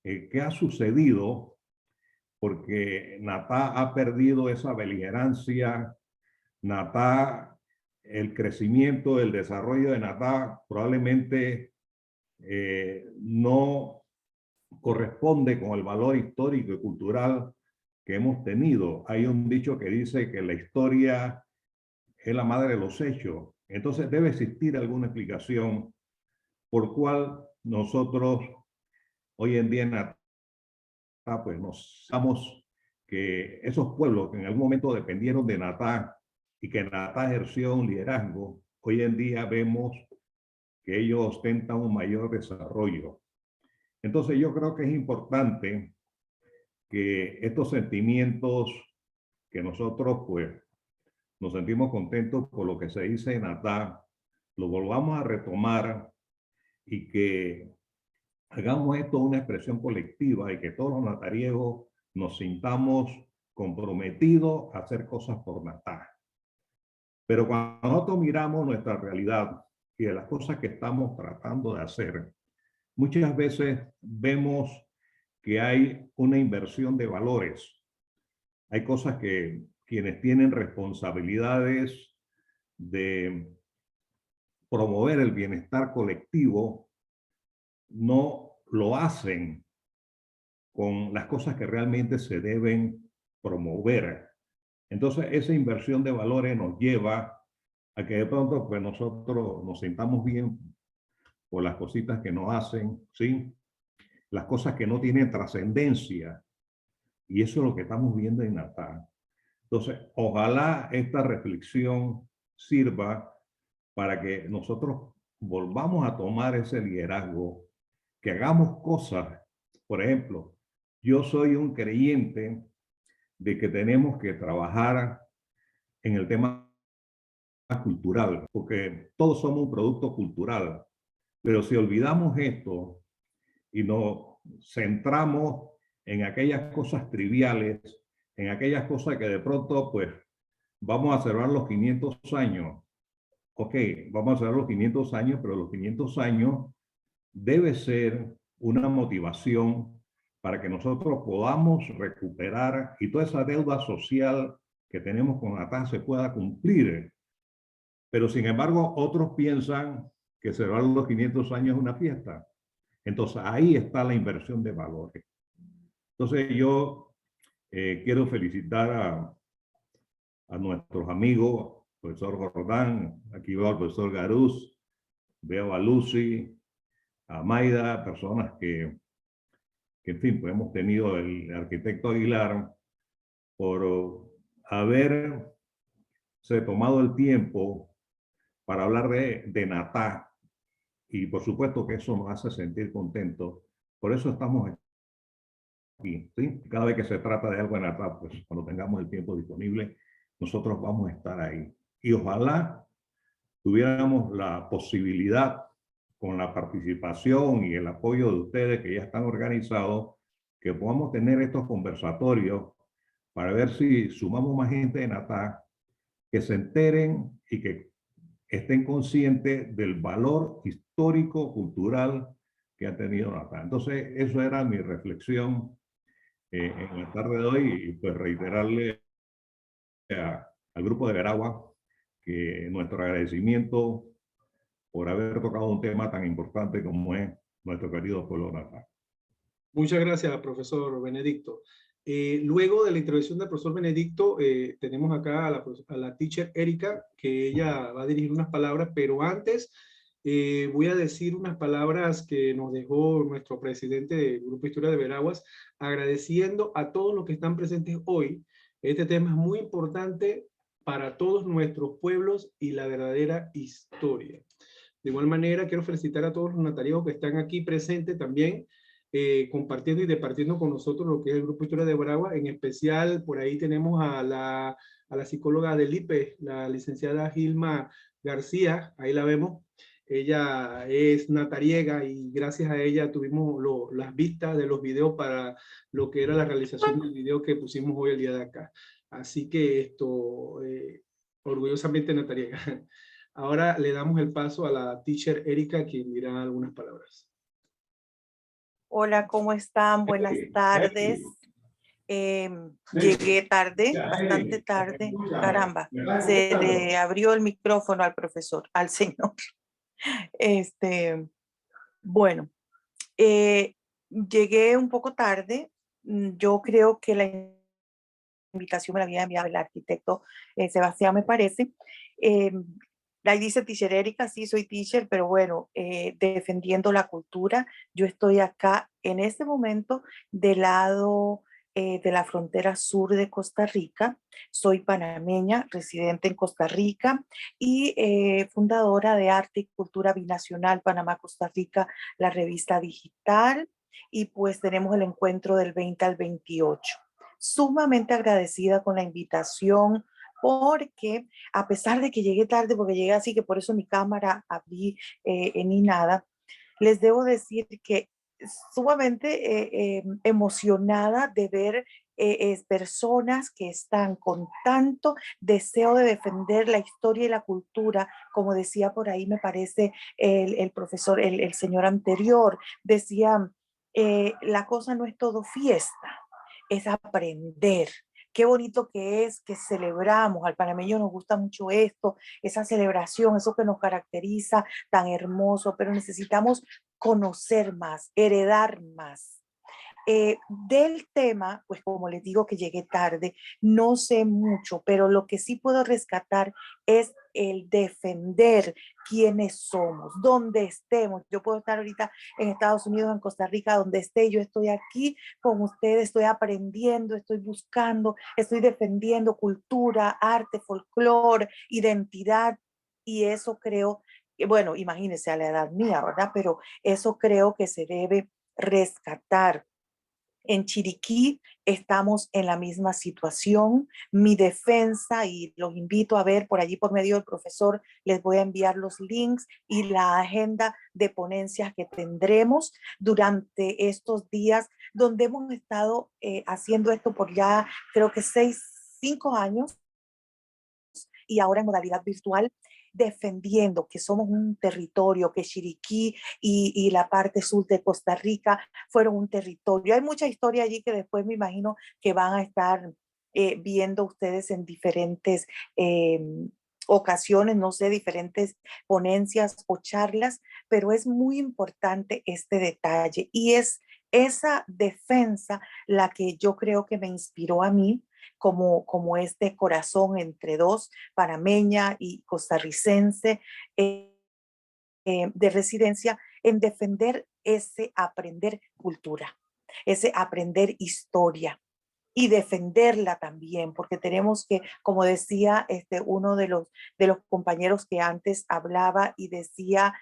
qué ha sucedido, porque Natá ha perdido esa beligerancia. Natá, el crecimiento, el desarrollo de Natá probablemente no corresponde con el valor histórico y cultural que hemos tenido. Hay un dicho que dice que la historia es la madre de los hechos. Entonces debe existir alguna explicación por cual nosotros hoy en día en Natá pues nos damos que esos pueblos que en algún momento dependieron de Natá y que Natá ejerció un liderazgo, hoy en día vemos que ellos ostentan un mayor desarrollo. Entonces yo creo que es importante que estos sentimientos que nosotros pues nos sentimos contentos por lo que se dice en Natá, lo volvamos a retomar y que hagamos esto una expresión colectiva y que todos los natariegos nos sintamos comprometidos a hacer cosas por Natá. Pero cuando nosotros miramos nuestra realidad y de las cosas que estamos tratando de hacer, muchas veces vemos que hay una inversión de valores. Hay cosas que quienes tienen responsabilidades de promover el bienestar colectivo no lo hacen con las cosas que realmente se deben promover. Entonces, esa inversión de valores nos lleva a que de pronto pues, nosotros nos sintamos bien por las cositas que nos hacen, ¿sí? Las cosas que no tienen trascendencia. Y eso es lo que estamos viendo en Natá. Entonces, ojalá esta reflexión sirva para que nosotros volvamos a tomar ese liderazgo, que hagamos cosas. Por ejemplo, yo soy un creyente de que tenemos que trabajar en el tema cultural, porque todos somos un producto cultural. Pero si olvidamos esto y nos centramos en aquellas cosas triviales, en aquellas cosas que de pronto, pues, vamos a celebrar los 500 años. Ok, vamos a celebrar los 500 años, pero los 500 años debe ser una motivación para que nosotros podamos recuperar y toda esa deuda social que tenemos con Natá se pueda cumplir. Pero sin embargo, otros piensan que celebrar los 500 años es una fiesta. Entonces ahí está la inversión de valores. Entonces yo quiero felicitar a nuestros amigos, profesor Jordán, aquí veo al profesor Garuz, veo a Lucy, a Maida, personas que en fin, pues hemos tenido el arquitecto Aguilar por haberse tomado el tiempo para hablar de Natá. Y por supuesto que eso nos hace sentir contentos. Por eso estamos aquí, ¿sí? Cada vez que se trata de algo en Natá, pues cuando tengamos el tiempo disponible, nosotros vamos a estar ahí. Y ojalá tuviéramos la posibilidad, con la participación y el apoyo de ustedes que ya están organizados, que podamos tener estos conversatorios para ver si sumamos más gente de Natá, que se enteren y que estén conscientes del valor histórico, cultural que ha tenido Natá. Entonces, eso era mi reflexión en la tarde de hoy, y pues reiterarle al grupo de Veragua que nuestro agradecimiento por haber tocado un tema tan importante como es nuestro querido pueblo Natá. Muchas gracias, profesor Benedicto. Luego de la intervención del profesor Benedicto, tenemos acá a la teacher Erika, que ella va a dirigir unas palabras, pero antes voy a decir unas palabras que nos dejó nuestro presidente del Grupo Historia de Veraguas, agradeciendo a todos los que están presentes hoy. Este tema es muy importante para todos nuestros pueblos y la verdadera historia. De igual manera, quiero felicitar a todos los notarios que están aquí presentes también, compartiendo y departiendo con nosotros lo que es el Grupo Historia de Veragua. En especial, por ahí tenemos a la psicóloga del IPE, la licenciada Gilma García, ahí la vemos. Ella es natariega y gracias a ella tuvimos las vistas de los videos para lo que era la realización del video que pusimos hoy el día de acá. Así que esto, orgullosamente natariega. Ahora le damos el paso a la teacher Erika, quien dirá algunas palabras. Hola, ¿cómo están? Buenas tardes. Llegué tarde, bastante tarde. Caramba, se le abrió el micrófono al profesor, al señor. Bueno, llegué un poco tarde. Yo creo que la invitación me la había enviado el arquitecto Sebastián, me parece. Ahí dice teacher Erika, sí, soy teacher, pero bueno, defendiendo la cultura. Yo estoy acá en este momento del lado de la frontera sur de Costa Rica. Soy panameña, residente en Costa Rica y fundadora de Arte y Cultura Binacional Panamá-Costa Rica, la revista digital. Y pues tenemos el encuentro del 20 al 28. Sumamente agradecida con la invitación, porque a pesar de que llegué tarde, porque llegué así que por eso mi cámara abrí ni nada, les debo decir que sumamente emocionada de ver personas que están con tanto deseo de defender la historia y la cultura, como decía por ahí, me parece el profesor, el señor anterior, decía, la cosa no es todo fiesta, es aprender. Qué bonito que es que celebramos, al panameño nos gusta mucho esto, esa celebración, eso que nos caracteriza, tan hermoso, pero necesitamos conocer más, heredar más. Del tema, pues como les digo que llegué tarde, no sé mucho, pero lo que sí puedo rescatar es el defender quiénes somos, donde estemos. Yo puedo estar ahorita en Estados Unidos, en Costa Rica, donde esté, yo estoy aquí con ustedes, estoy aprendiendo, estoy buscando, estoy defendiendo cultura, arte, folclore, identidad, y eso creo que, bueno, imagínense a la edad mía, ¿verdad? Pero eso creo que se debe rescatar. En Chiriquí estamos en la misma situación. Mi defensa, y los invito a ver por allí por medio del profesor, les voy a enviar los links y la agenda de ponencias que tendremos durante estos días, donde hemos estado haciendo esto por ya creo que 5 años, y ahora en modalidad virtual, defendiendo que somos un territorio, que Chiriquí y la parte sur de Costa Rica fueron un territorio. Hay mucha historia allí que después me imagino que van a estar viendo ustedes en diferentes ocasiones, no sé, diferentes ponencias o charlas, pero es muy importante este detalle, y es esa defensa la que yo creo que me inspiró a mí como este corazón entre dos, panameña y costarricense de residencia, en defender ese aprender cultura, ese aprender historia. y defenderla también, porque tenemos que, como decía uno de los compañeros que antes hablaba y decía,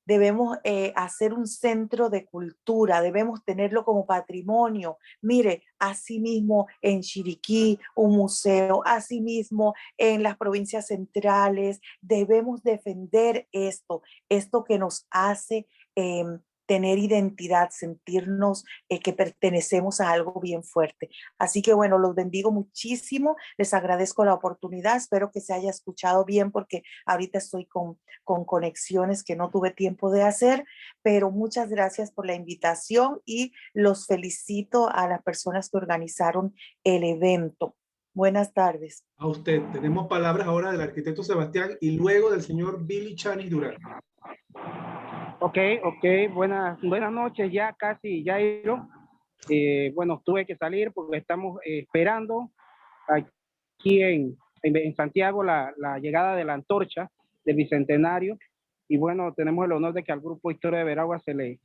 debemos hacer un centro de cultura, debemos tenerlo como patrimonio. Mire, asimismo en Chiriquí, un museo, asimismo en las provincias centrales, debemos defender esto que nos hace tener identidad, sentirnos que pertenecemos a algo bien fuerte. Así que bueno, los bendigo muchísimo, les agradezco la oportunidad, espero que se haya escuchado bien porque ahorita estoy con conexiones que no tuve tiempo de hacer, pero muchas gracias por la invitación y los felicito a las personas que organizaron el evento. Buenas tardes. A usted. Tenemos palabras ahora del arquitecto Sebastián y luego del señor Billy Chanis Durán. Ok, buenas noches, ya casi, Jairo. Bueno, tuve que salir porque estamos esperando aquí en Santiago la llegada de la antorcha del Bicentenario. Y bueno, tenemos el honor de que al Grupo Historia de Veraguas se le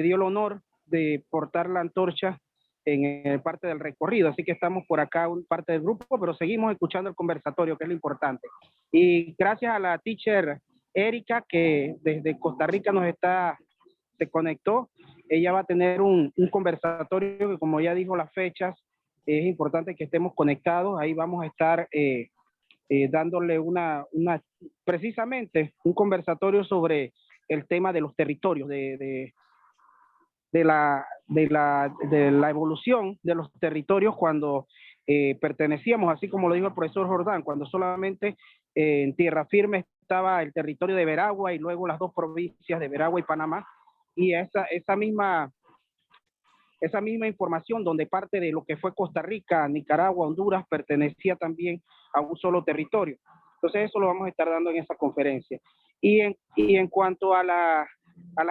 dio el honor de portar la antorcha en parte del recorrido. Así que estamos por acá, parte del grupo, pero seguimos escuchando el conversatorio, que es lo importante. Y gracias a la teacher Erika, que desde Costa Rica se conectó. Ella va a tener un conversatorio que, como ya dijo las fechas, es importante que estemos conectados. Ahí vamos a estar dándole precisamente un conversatorio sobre el tema de los territorios, de la evolución de los territorios cuando pertenecíamos, así como lo dijo el profesor Jordán, cuando solamente en tierra firme estaba el territorio de Veragua y luego las dos provincias de Veragua y Panamá, y esa misma información donde parte de lo que fue Costa Rica, Nicaragua, Honduras, pertenecía también a un solo territorio. Entonces eso lo vamos a estar dando en esa conferencia. Y en cuanto a las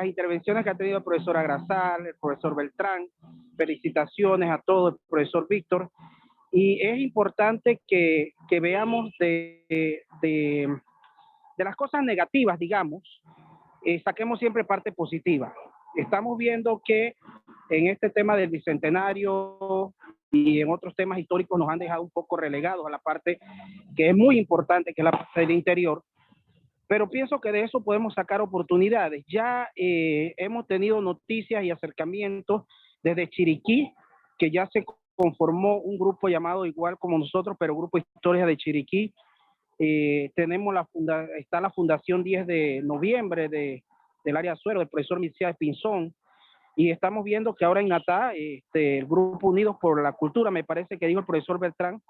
intervenciones que ha tenido el profesor Agrasal, el profesor Beltrán, felicitaciones a todo, el profesor Víctor. Y es importante que veamos de las cosas negativas, digamos, saquemos siempre parte positiva. Estamos viendo que en este tema del Bicentenario y en otros temas históricos nos han dejado un poco relegados a la parte que es muy importante, que es la parte del interior. Pero pienso que de eso podemos sacar oportunidades. Ya hemos tenido noticias y acercamientos desde Chiriquí, que ya se conformó un grupo llamado igual como nosotros, pero Grupo Historia de Chiriquí. Tenemos está la Fundación 10 de noviembre del área Azuero, del profesor Michel Pinzón, y estamos viendo que ahora en Natá, el Grupo Unidos por la Cultura, me parece que dijo el profesor Beltrán,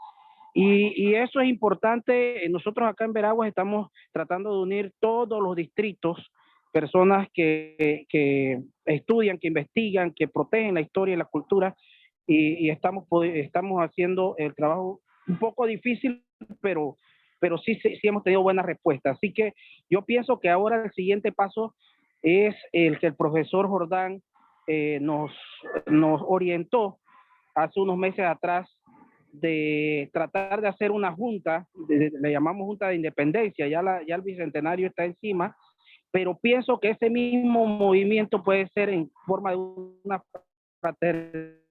y eso es importante. Nosotros acá en Veraguas estamos tratando de unir todos los distritos, personas que estudian, que investigan, que protegen la historia y la cultura, y estamos haciendo el trabajo un poco difícil, pero sí hemos tenido buenas respuestas. Así que yo pienso que ahora el siguiente paso es el que el profesor Jordán nos orientó hace unos meses atrás, de tratar de hacer una junta, le llamamos Junta de Independencia, ya el Bicentenario está encima, pero pienso que ese mismo movimiento puede ser en forma de una fraternidad,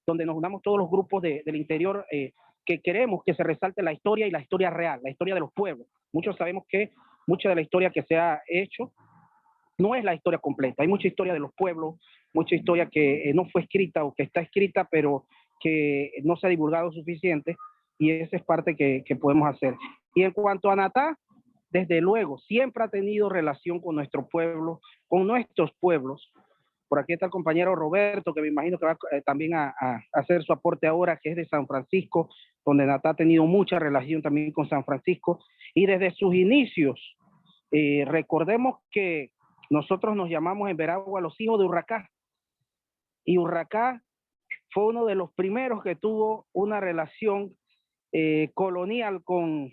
donde nos unamos todos los grupos del interior que queremos que se resalte la historia y la historia real, la historia de los pueblos. Muchos sabemos que mucha de la historia que se ha hecho no es la historia completa. Hay mucha historia de los pueblos, mucha historia que no fue escrita o que está escrita, pero que no se ha divulgado suficiente, y esa es parte que podemos hacer. Y en cuanto a Natá, desde luego, siempre ha tenido relación con nuestro pueblo, con nuestros pueblos. Por aquí está el compañero Roberto, que me imagino que va también a hacer su aporte ahora, que es de San Francisco, donde Natá ha tenido mucha relación también con San Francisco. Y desde sus inicios, recordemos que nosotros nos llamamos en Veragua los hijos de Urracá. Y Urracá fue uno de los primeros que tuvo una relación colonial con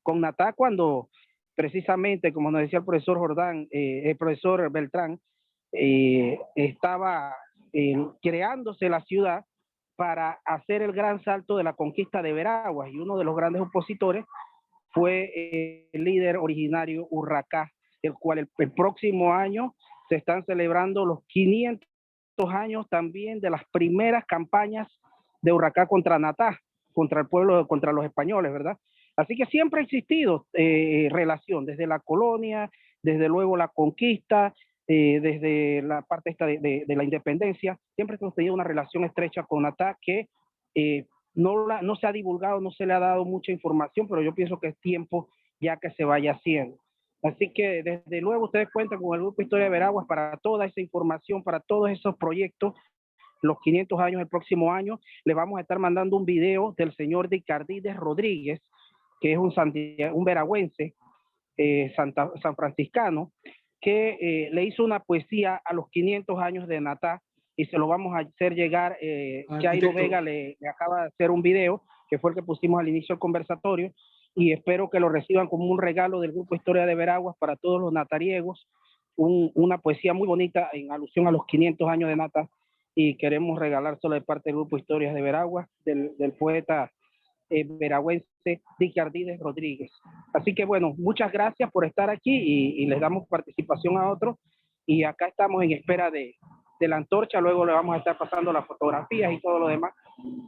Natá, cuando precisamente, como nos decía el profesor Jordán, el profesor Beltrán, estaba creándose la ciudad para hacer el gran salto de la conquista de Veraguas, y uno de los grandes opositores fue el líder originario Urracá, el cual el próximo año se están celebrando los 500 años también de las primeras campañas de Urracá contra Natá, contra el pueblo, contra los españoles, ¿verdad? Así que siempre ha existido relación, desde la colonia, desde luego la conquista, desde la parte esta de la independencia, siempre hemos tenido una relación estrecha con Natá que no se ha divulgado, no se le ha dado mucha información, pero yo pienso que es tiempo ya que se vaya haciendo. Así que desde luego ustedes cuentan con el Grupo Historia de Veraguas para toda esa información, para todos esos proyectos. Los 500 años el próximo año, le vamos a estar mandando un video del señor Dicardides Rodríguez, que es un veragüense, san franciscano, que le hizo una poesía a los 500 años de Natá, y se lo vamos a hacer llegar. Jairo Vega le acaba de hacer un video, que fue el que pusimos al inicio del conversatorio, y espero que lo reciban como un regalo del Grupo Historia de Veraguas para todos los natariegos, una poesía muy bonita en alusión a los 500 años de Natá, y queremos regalárselo de parte del Grupo Historias de Veraguas, del poeta veragüense Dicardides Rodríguez. Así que bueno, muchas gracias por estar aquí y les damos participación a otros, y acá estamos en espera de la antorcha. Luego le vamos a estar pasando las fotografías y todo lo demás.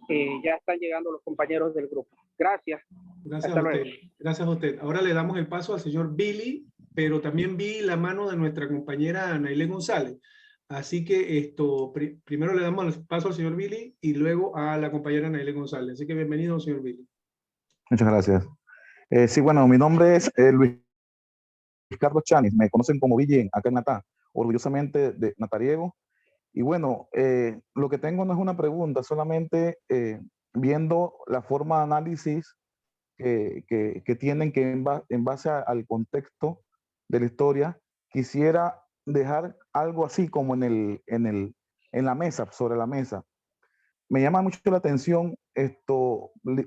Ya están llegando los compañeros del grupo. Gracias. Gracias a usted. Gracias a usted. Ahora le damos el paso al señor Billy, pero también vi la mano de nuestra compañera Nailé González. Así que primero le damos el paso al señor Billy y luego a la compañera Nailé González. Así que bienvenido, señor Billy. Muchas gracias. Sí, bueno, mi nombre es Luis Carlos Chanis. Me conocen como Billy acá en Natá, orgullosamente de natariego. Y bueno, lo que tengo no es una pregunta, solamente viendo la forma de análisis que tienen, que en base al contexto de la historia, quisiera dejar algo así como en la mesa, sobre la mesa. Me llama mucho la atención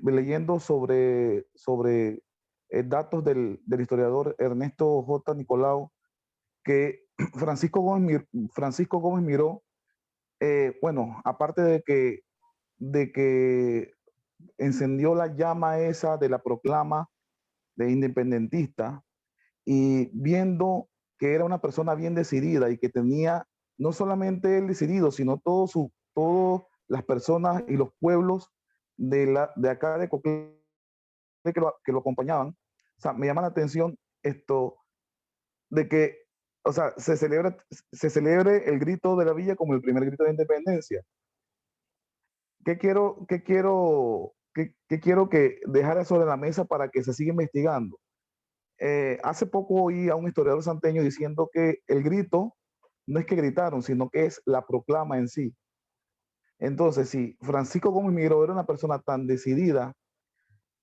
leyendo sobre datos del historiador Ernesto J. Nicolau, que Francisco Gómez Miró, bueno, aparte de que encendió la llama esa de la proclama de independentista, y viendo que era una persona bien decidida y que tenía no solamente él decidido, sino todas las personas y los pueblos de acá de Coclé que lo acompañaban. O sea, me llama la atención de que, o sea, se celebre el grito de la villa como el primer grito de independencia. ¿Qué quiero que dejara sobre la mesa para que se siga investigando? Hace poco oí a un historiador santeño diciendo que el grito no es que gritaron, sino que es la proclama en sí. Entonces, si Francisco Gómez Miró era una persona tan decidida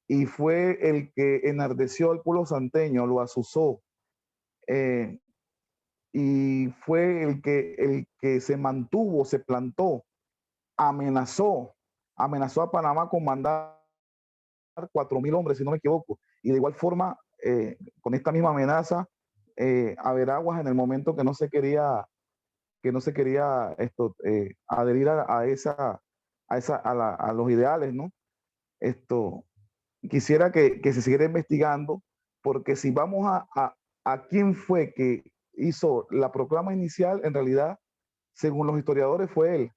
y fue el que enardeció al pueblo santeño, lo azuzó, y fue el que se mantuvo, se plantó, amenazó a Panamá con mandar 4.000 hombres, si no me equivoco, y de igual forma, con esta misma amenaza, a Veraguas en el momento que no se quería adherir a los ideales, ¿no? Quisiera que se siguiera investigando, porque si vamos a quién fue que hizo la proclama inicial, en realidad, según los historiadores, fue él.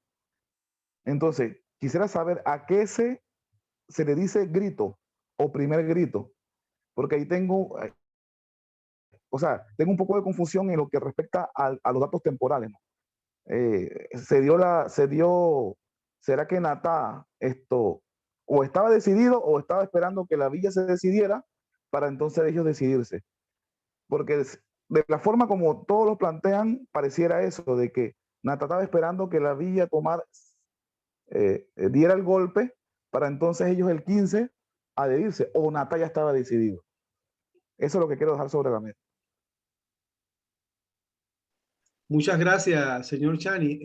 Entonces, quisiera saber a qué se le dice grito o primer grito, porque ahí tengo un poco de confusión en lo que respecta a los datos temporales, ¿no? ¿Será que Natá o estaba decidido o estaba esperando que la villa se decidiera para entonces ellos decidirse? Porque de la forma como todos lo plantean, pareciera eso, de que Natá estaba esperando que la villa diera el golpe para entonces ellos el 15 adherirse, o Natá ya estaba decidido. Eso es lo que quiero dejar sobre la mesa. Muchas gracias, señor Chani.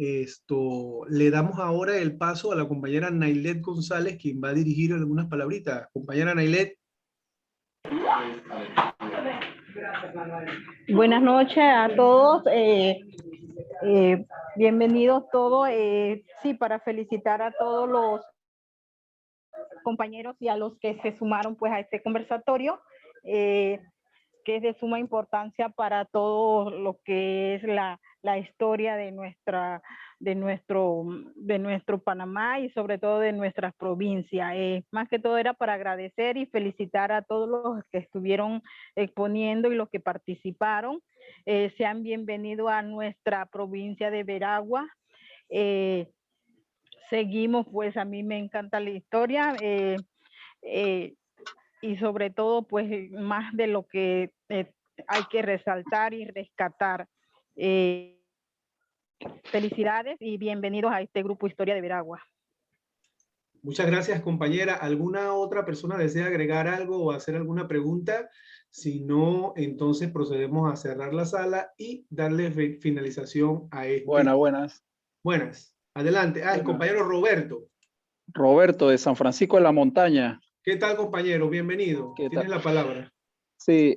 Le damos ahora el paso a la compañera Nailet González, quien va a dirigir algunas palabritas. Compañera Nailet. Buenas noches a todos. Bienvenidos todos. Sí, para felicitar a todos los compañeros y a los que se sumaron pues a este conversatorio, que que es de suma importancia para todo lo que es la historia de nuestro Panamá y sobre todo de nuestras provincias. Más que todo era para agradecer y felicitar a todos los que estuvieron exponiendo y los que participaron. Sean bienvenidos a nuestra provincia de Veraguas. Seguimos, pues a mí me encanta la historia y sobre todo, pues más de lo que hay que resaltar y rescatar. Felicidades y bienvenidos a este grupo Historia de Veraguas. Muchas gracias, compañera. ¿Alguna otra persona desea agregar algo o hacer alguna pregunta? Si no, entonces procedemos a cerrar la sala y darle finalización a este. Buenas. Buenas. Adelante. El compañero Roberto. Roberto, de San Francisco de la Montaña. ¿Qué tal, compañero? Bienvenido. Tienes la palabra. Sí,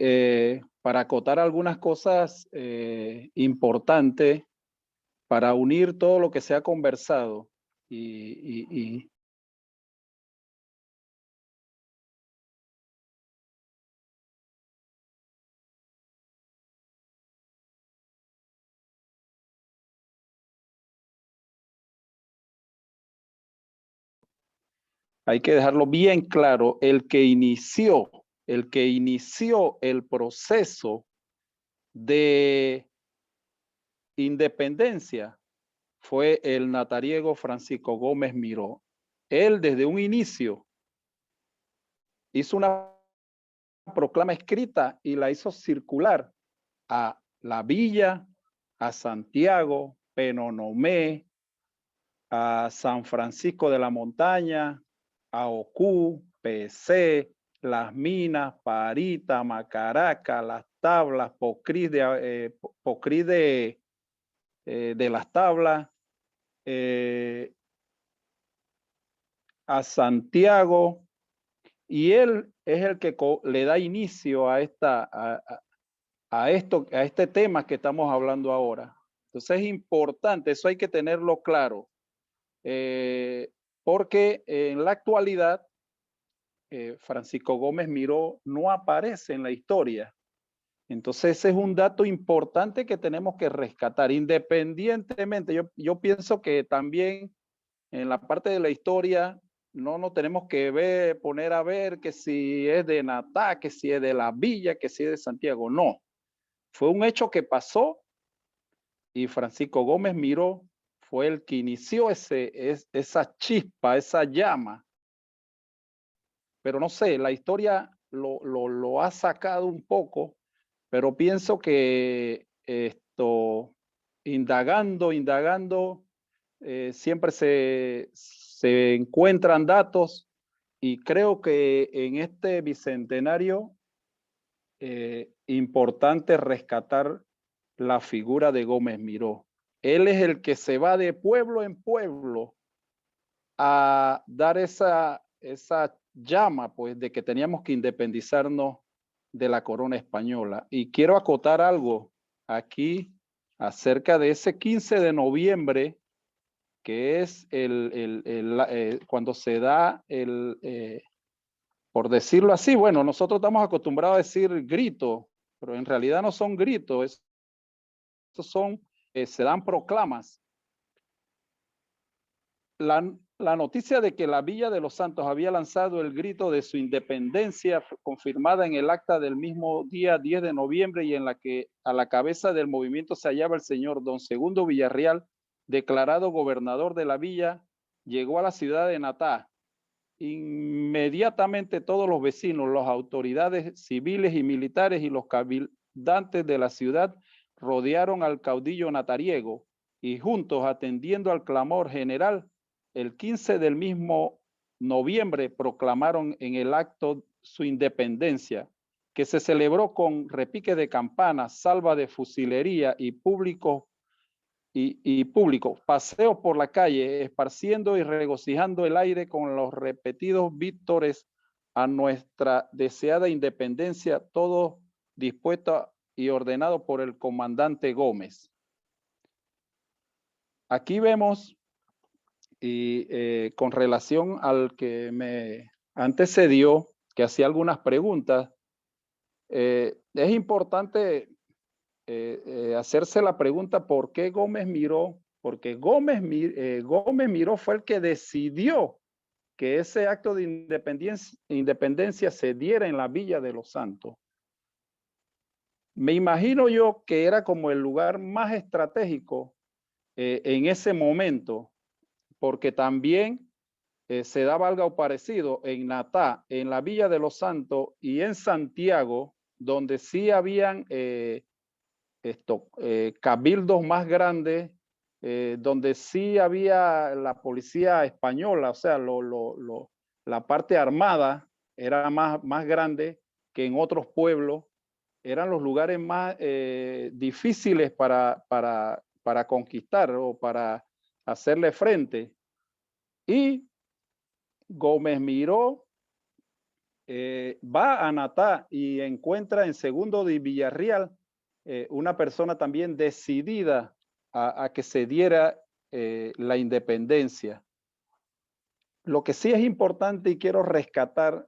para acotar algunas cosas importantes, para unir todo lo que se ha conversado y hay que dejarlo bien claro, el que inició el proceso de independencia fue el natariego Francisco Gómez Miró. Él desde un inicio hizo una proclama escrita y la hizo circular a La Villa, a Santiago, Penonomé, a San Francisco de la Montaña, a Ocú, PC, Las Minas, Parita, Macaraca, Las Tablas, Pocrí de Las Tablas, a Santiago, y él es el que le da inicio a este tema que estamos hablando ahora. Entonces es importante, eso hay que tenerlo claro, porque en la actualidad Francisco Gómez Miró no aparece en la historia. Entonces ese es un dato importante que tenemos que rescatar, independientemente. Yo pienso que también en la parte de la historia no nos tenemos que poner a ver que si es de Natá, que si es de La Villa, que si es de Santiago. No, fue un hecho que pasó y Francisco Gómez Miró fue el que inició esa chispa, esa llama. Pero no sé, la historia lo ha sacado un poco, pero pienso que indagando, siempre se encuentran datos y creo que en este bicentenario importante rescatar la figura de Gómez Miró. Él es el que se va de pueblo en pueblo a dar esa llama, pues, de que teníamos que independizarnos de la corona española. Y quiero acotar algo aquí acerca de ese 15 de noviembre, que es cuando se da por decirlo así, bueno, nosotros estamos acostumbrados a decir gritos, pero en realidad no son gritos, se dan proclamas. La noticia de que la Villa de los Santos había lanzado el grito de su independencia, confirmada en el acta del mismo día 10 de noviembre, y en la que a la cabeza del movimiento se hallaba el señor don Segundo Villarreal, declarado gobernador de la villa, llegó a la ciudad de Natá. Inmediatamente todos los vecinos, las autoridades civiles y militares y los cabildantes de la ciudad rodearon al caudillo natariego y juntos, atendiendo al clamor general, el 15 del mismo noviembre proclamaron en el acto su independencia, que se celebró con repique de campanas, salva de fusilería y público, paseos por la calle, esparciendo y regocijando el aire con los repetidos vítores a nuestra deseada independencia, todo dispuesto y ordenado por el comandante Gómez. Aquí vemos, y con relación al que me antecedió, que hacía algunas preguntas, es importante hacerse la pregunta ¿por qué Gómez Miró? Porque Gómez Miró fue el que decidió que ese acto de independencia se diera en la Villa de los Santos. Me imagino yo que era como el lugar más estratégico en ese momento, porque también se daba algo parecido en Natá, en la Villa de los Santos y en Santiago, donde sí habían cabildos más grandes, donde sí había la policía española, o sea, la parte armada era más grande que en otros pueblos. Eran los lugares más difíciles para conquistar o para hacerle frente. Y Gómez Miró va a Natá y encuentra en Segundo de Villarreal una persona también decidida a que se diera la independencia. Lo que sí es importante y quiero rescatar,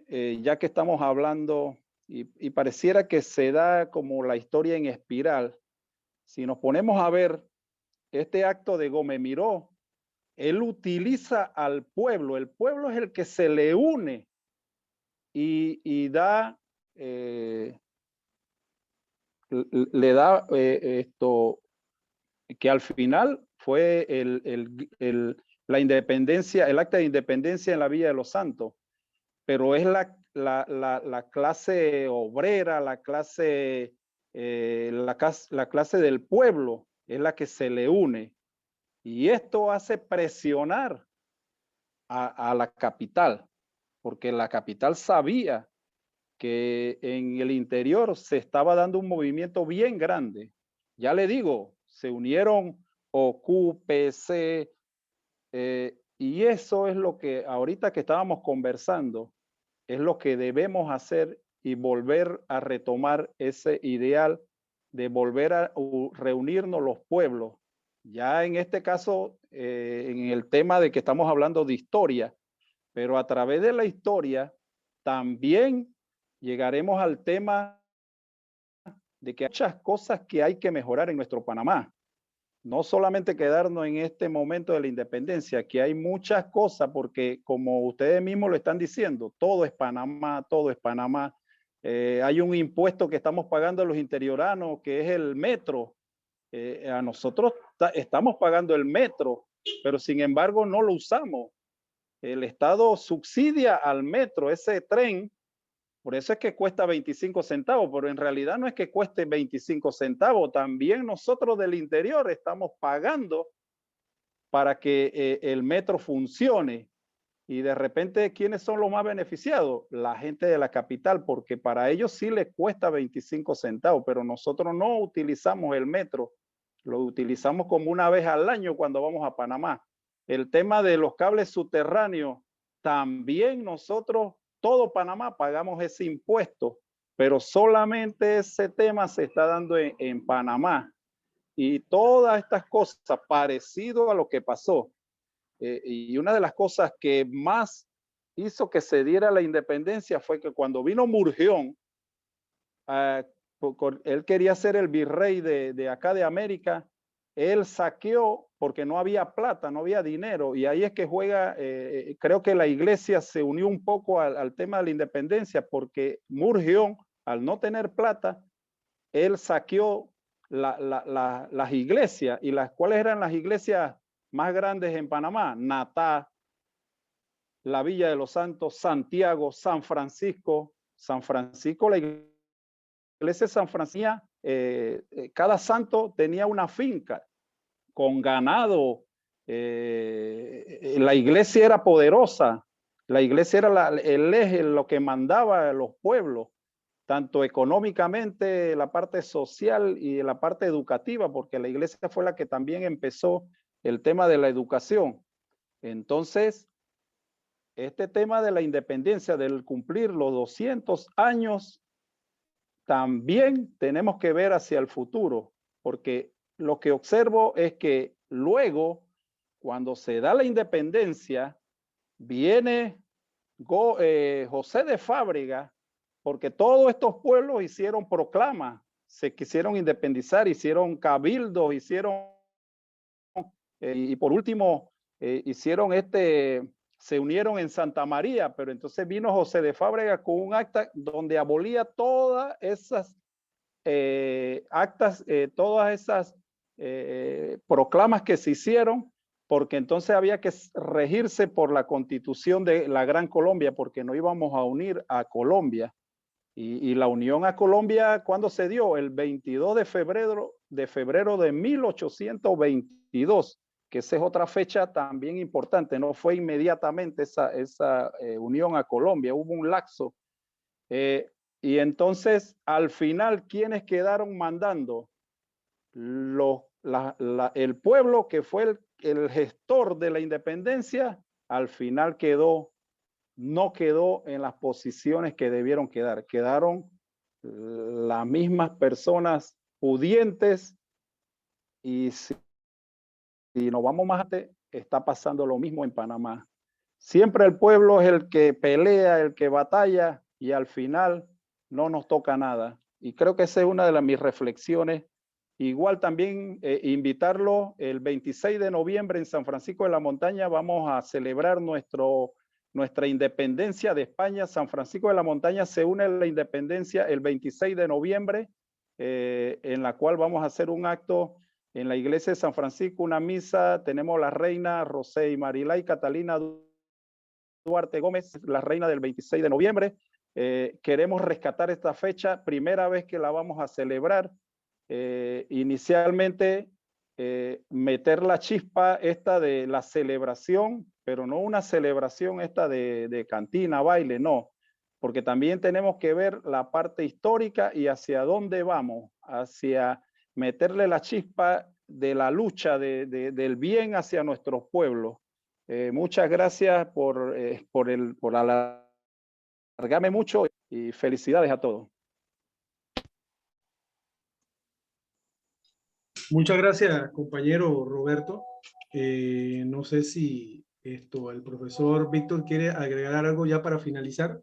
ya que estamos hablando y pareciera que se da como la historia en espiral, si nos ponemos a ver este acto de Gómez Miró, él utiliza al pueblo, el pueblo es el que se le une y da, le da esto, que al final fue la independencia, el acta de independencia en la Villa de los Santos, pero es la clase obrera, la clase del pueblo, es la que se le une. Y esto hace presionar a la capital, porque la capital sabía que en el interior se estaba dando un movimiento bien grande. Ya le digo, se unieron OCU, PC, y eso es lo que ahorita que estábamos conversando, es lo que debemos hacer y volver a retomar ese ideal de volver a reunirnos los pueblos. Ya en este caso, en el tema de que estamos hablando de historia, pero a través de la historia también llegaremos al tema de que hay muchas cosas que hay que mejorar en nuestro Panamá. No solamente quedarnos en este momento de la independencia, que hay muchas cosas, porque como ustedes mismos lo están diciendo, todo es Panamá, todo es Panamá. Hay un impuesto que estamos pagando a los interioranos, que es el metro. A nosotros estamos pagando el metro, pero sin embargo no lo usamos. El Estado subsidia al metro, ese tren, por eso es que cuesta 25 centavos, pero en realidad no es que cueste 25 centavos, también nosotros del interior estamos pagando para que el metro funcione. Y de repente, ¿quiénes son los más beneficiados? La gente de la capital, porque para ellos sí les cuesta 25 centavos, pero nosotros no utilizamos el metro, lo utilizamos como una vez al año cuando vamos a Panamá. El tema de los cables subterráneos, también nosotros, todo Panamá pagamos ese impuesto, pero solamente ese tema se está dando en Panamá. Y todas estas cosas parecido a lo que pasó. Y una de las cosas que más hizo que se diera la independencia fue que cuando vino Murgeón, él quería ser el virrey de acá de América, él saqueó porque no había plata, no había dinero, y ahí es que juega, creo que la iglesia se unió un poco al tema de la independencia, porque Murgeón, al no tener plata, él saqueó las iglesias. ¿Y cuáles eran las iglesias más grandes en Panamá? Natá, la Villa de los Santos, Santiago, San Francisco. San Francisco, la iglesia de San Francisco, cada santo tenía una finca con ganado. La iglesia era poderosa. La iglesia era el eje, lo que mandaba a los pueblos, tanto económicamente, la parte social y la parte educativa, porque la iglesia fue la que también empezó el tema de la educación. Entonces, este tema de la independencia, del cumplir los 200 años, también tenemos que ver hacia el futuro, porque lo que observo es que luego, cuando se da la independencia, viene José de Fábrega porque todos estos pueblos hicieron proclamas, se quisieron independizar, hicieron cabildos, hicieron, y por último, se unieron en Santa María, pero entonces vino José de Fábrega con un acta donde abolía todas esas actas, todas esas proclamas que se hicieron, porque entonces había que regirse por la Constitución de la Gran Colombia, porque no íbamos a unir a Colombia. Y la unión a Colombia, ¿cuándo se dio? El 22 de febrero de 1822, que esa es otra fecha también importante. No fue inmediatamente esa unión a Colombia, hubo un lapso. Y entonces, al final, ¿quiénes quedaron mandando? El pueblo, que fue el gestor de la independencia, al final no quedó en las posiciones que debieron quedar. Quedaron las mismas personas pudientes, y si nos vamos más adelante, está pasando lo mismo en Panamá. Siempre el pueblo es el que pelea, el que batalla, y al final no nos toca nada. Y creo que esa es una de mis reflexiones. Igual también invitarlo el 26 de noviembre en San Francisco de la Montaña. Vamos a celebrar nuestra independencia de España. San Francisco de la Montaña se une a la independencia el 26 de noviembre, en la cual vamos a hacer un acto en la iglesia de San Francisco, una misa. Tenemos la reina Rosé y Marilay Catalina Duarte Gómez, la reina del 26 de noviembre. Queremos rescatar esta fecha, primera vez que la vamos a celebrar. Inicialmente meter la chispa esta de la celebración, pero no una celebración esta de cantina, baile, no, porque también tenemos que ver la parte histórica y hacia dónde vamos, hacia meterle la chispa de la lucha del bien hacia nuestros pueblos. Muchas gracias por alargarme mucho, y felicidades a todos. Muchas gracias, compañero Roberto. No sé si el profesor Víctor quiere agregar algo ya para finalizar.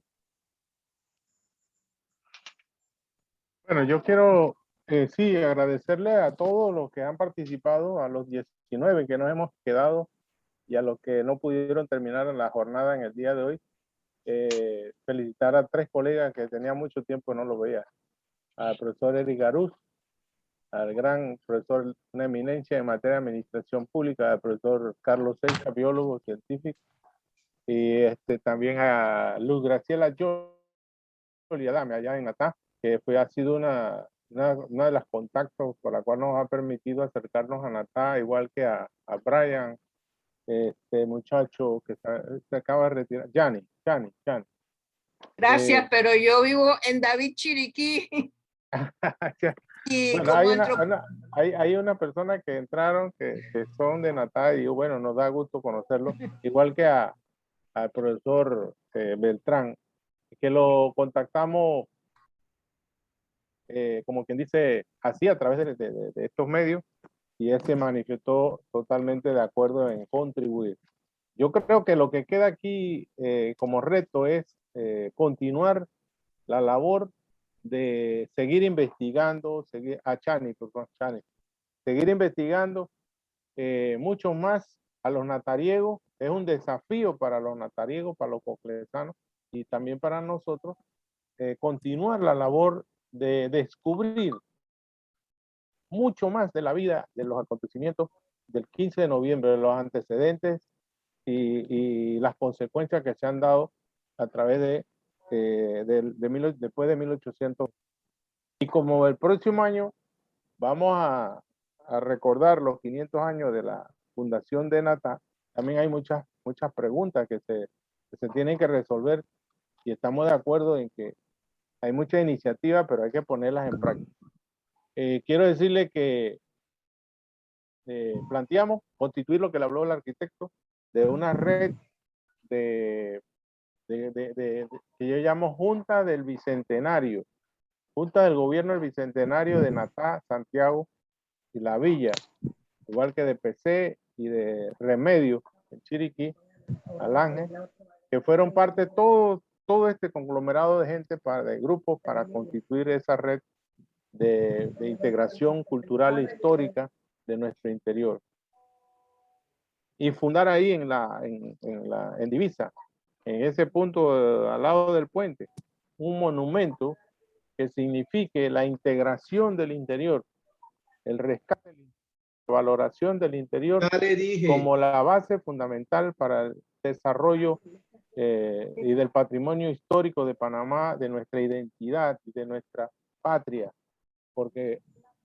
Bueno, yo quiero, sí, agradecerle a todos los que han participado, a los 19 que nos hemos quedado y a los que no pudieron terminar la jornada en el día de hoy. Felicitar a 3 colegas que tenía mucho tiempo no lo veía. Al profesor Eric Garuz, al gran profesor, una eminencia en materia de administración pública, al profesor Carlos Selca, biólogo científico, y también a Luz Graciela Yoli Adame, allá en Natá, que ha sido una de las contactos por la cual nos ha permitido acercarnos a Natá, igual que a Brian, muchacho que se acaba de retirar, Gianni. Gracias, pero yo vivo en David Chiriquí. Y bueno, hay una persona que entraron que son de Natá, y bueno, nos da gusto conocerlo, igual que al profesor Beltrán, que lo contactamos, como quien dice, así a través de estos medios, y él se manifestó totalmente de acuerdo en contribuir. Yo creo que lo que queda aquí como reto es continuar la labor de seguir investigando, seguir investigando mucho más a los natariegos. Es un desafío para los natariegos, para los coclesanos y también para nosotros, continuar la labor de descubrir mucho más de la vida, de los acontecimientos del 15 de noviembre, de los antecedentes y las consecuencias que se han dado a través después de 1800. Y como el próximo año vamos a recordar los 500 años de la fundación de Natá, también hay muchas preguntas que se tienen que resolver, y estamos de acuerdo en que hay mucha iniciativa, pero hay que ponerlas en práctica. Quiero decirle que planteamos constituir lo que le habló el arquitecto de una red que yo llamo Junta del Bicentenario, Junta del Gobierno del Bicentenario de Natá, Santiago y La Villa, igual que de PC y de Remedio, en Chiriquí, Alange, que fueron parte todos todo este conglomerado de gente, de grupos, para constituir esa red de integración cultural e histórica de nuestro interior. Y fundar ahí en Divisa, en ese punto al lado del puente, un monumento que signifique la integración del interior, el rescate, la valoración del interior como la base fundamental para el desarrollo y del patrimonio histórico de Panamá, de nuestra identidad y de nuestra patria, porque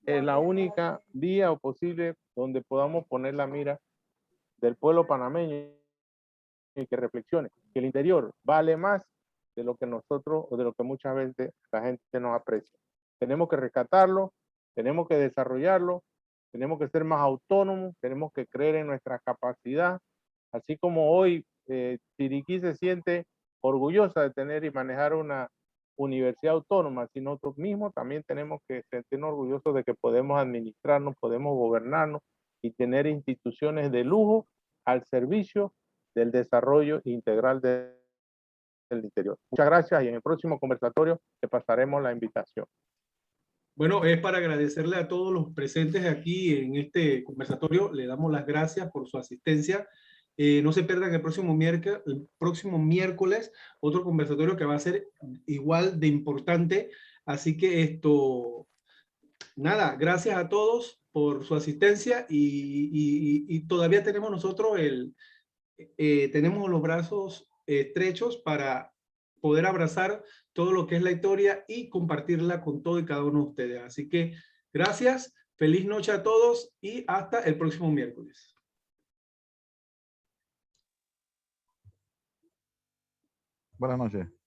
es la única vía o posible donde podamos poner la mira del pueblo panameño y que reflexione que el interior vale más de lo que nosotros o de lo que muchas veces la gente nos aprecia. Tenemos que rescatarlo, tenemos que desarrollarlo, tenemos que ser más autónomos, tenemos que creer en nuestra capacidad, así como hoy Chiriquí se siente orgullosa de tener y manejar una universidad autónoma, si nosotros mismos también tenemos que sentirnos orgullosos de que podemos administrarnos, podemos gobernarnos y tener instituciones de lujo al servicio del desarrollo integral del interior. Muchas gracias y en el próximo conversatorio te pasaremos la invitación. Bueno, es para agradecerle a todos los presentes aquí en este conversatorio. Le damos las gracias por su asistencia. No se pierdan el próximo miércoles otro conversatorio que va a ser igual de importante. Así que nada, gracias a todos por su asistencia y todavía tenemos nosotros tenemos los brazos estrechos para poder abrazar todo lo que es la historia y compartirla con todo y cada uno de ustedes. Así que gracias, feliz noche a todos y hasta el próximo miércoles. Buenas noches.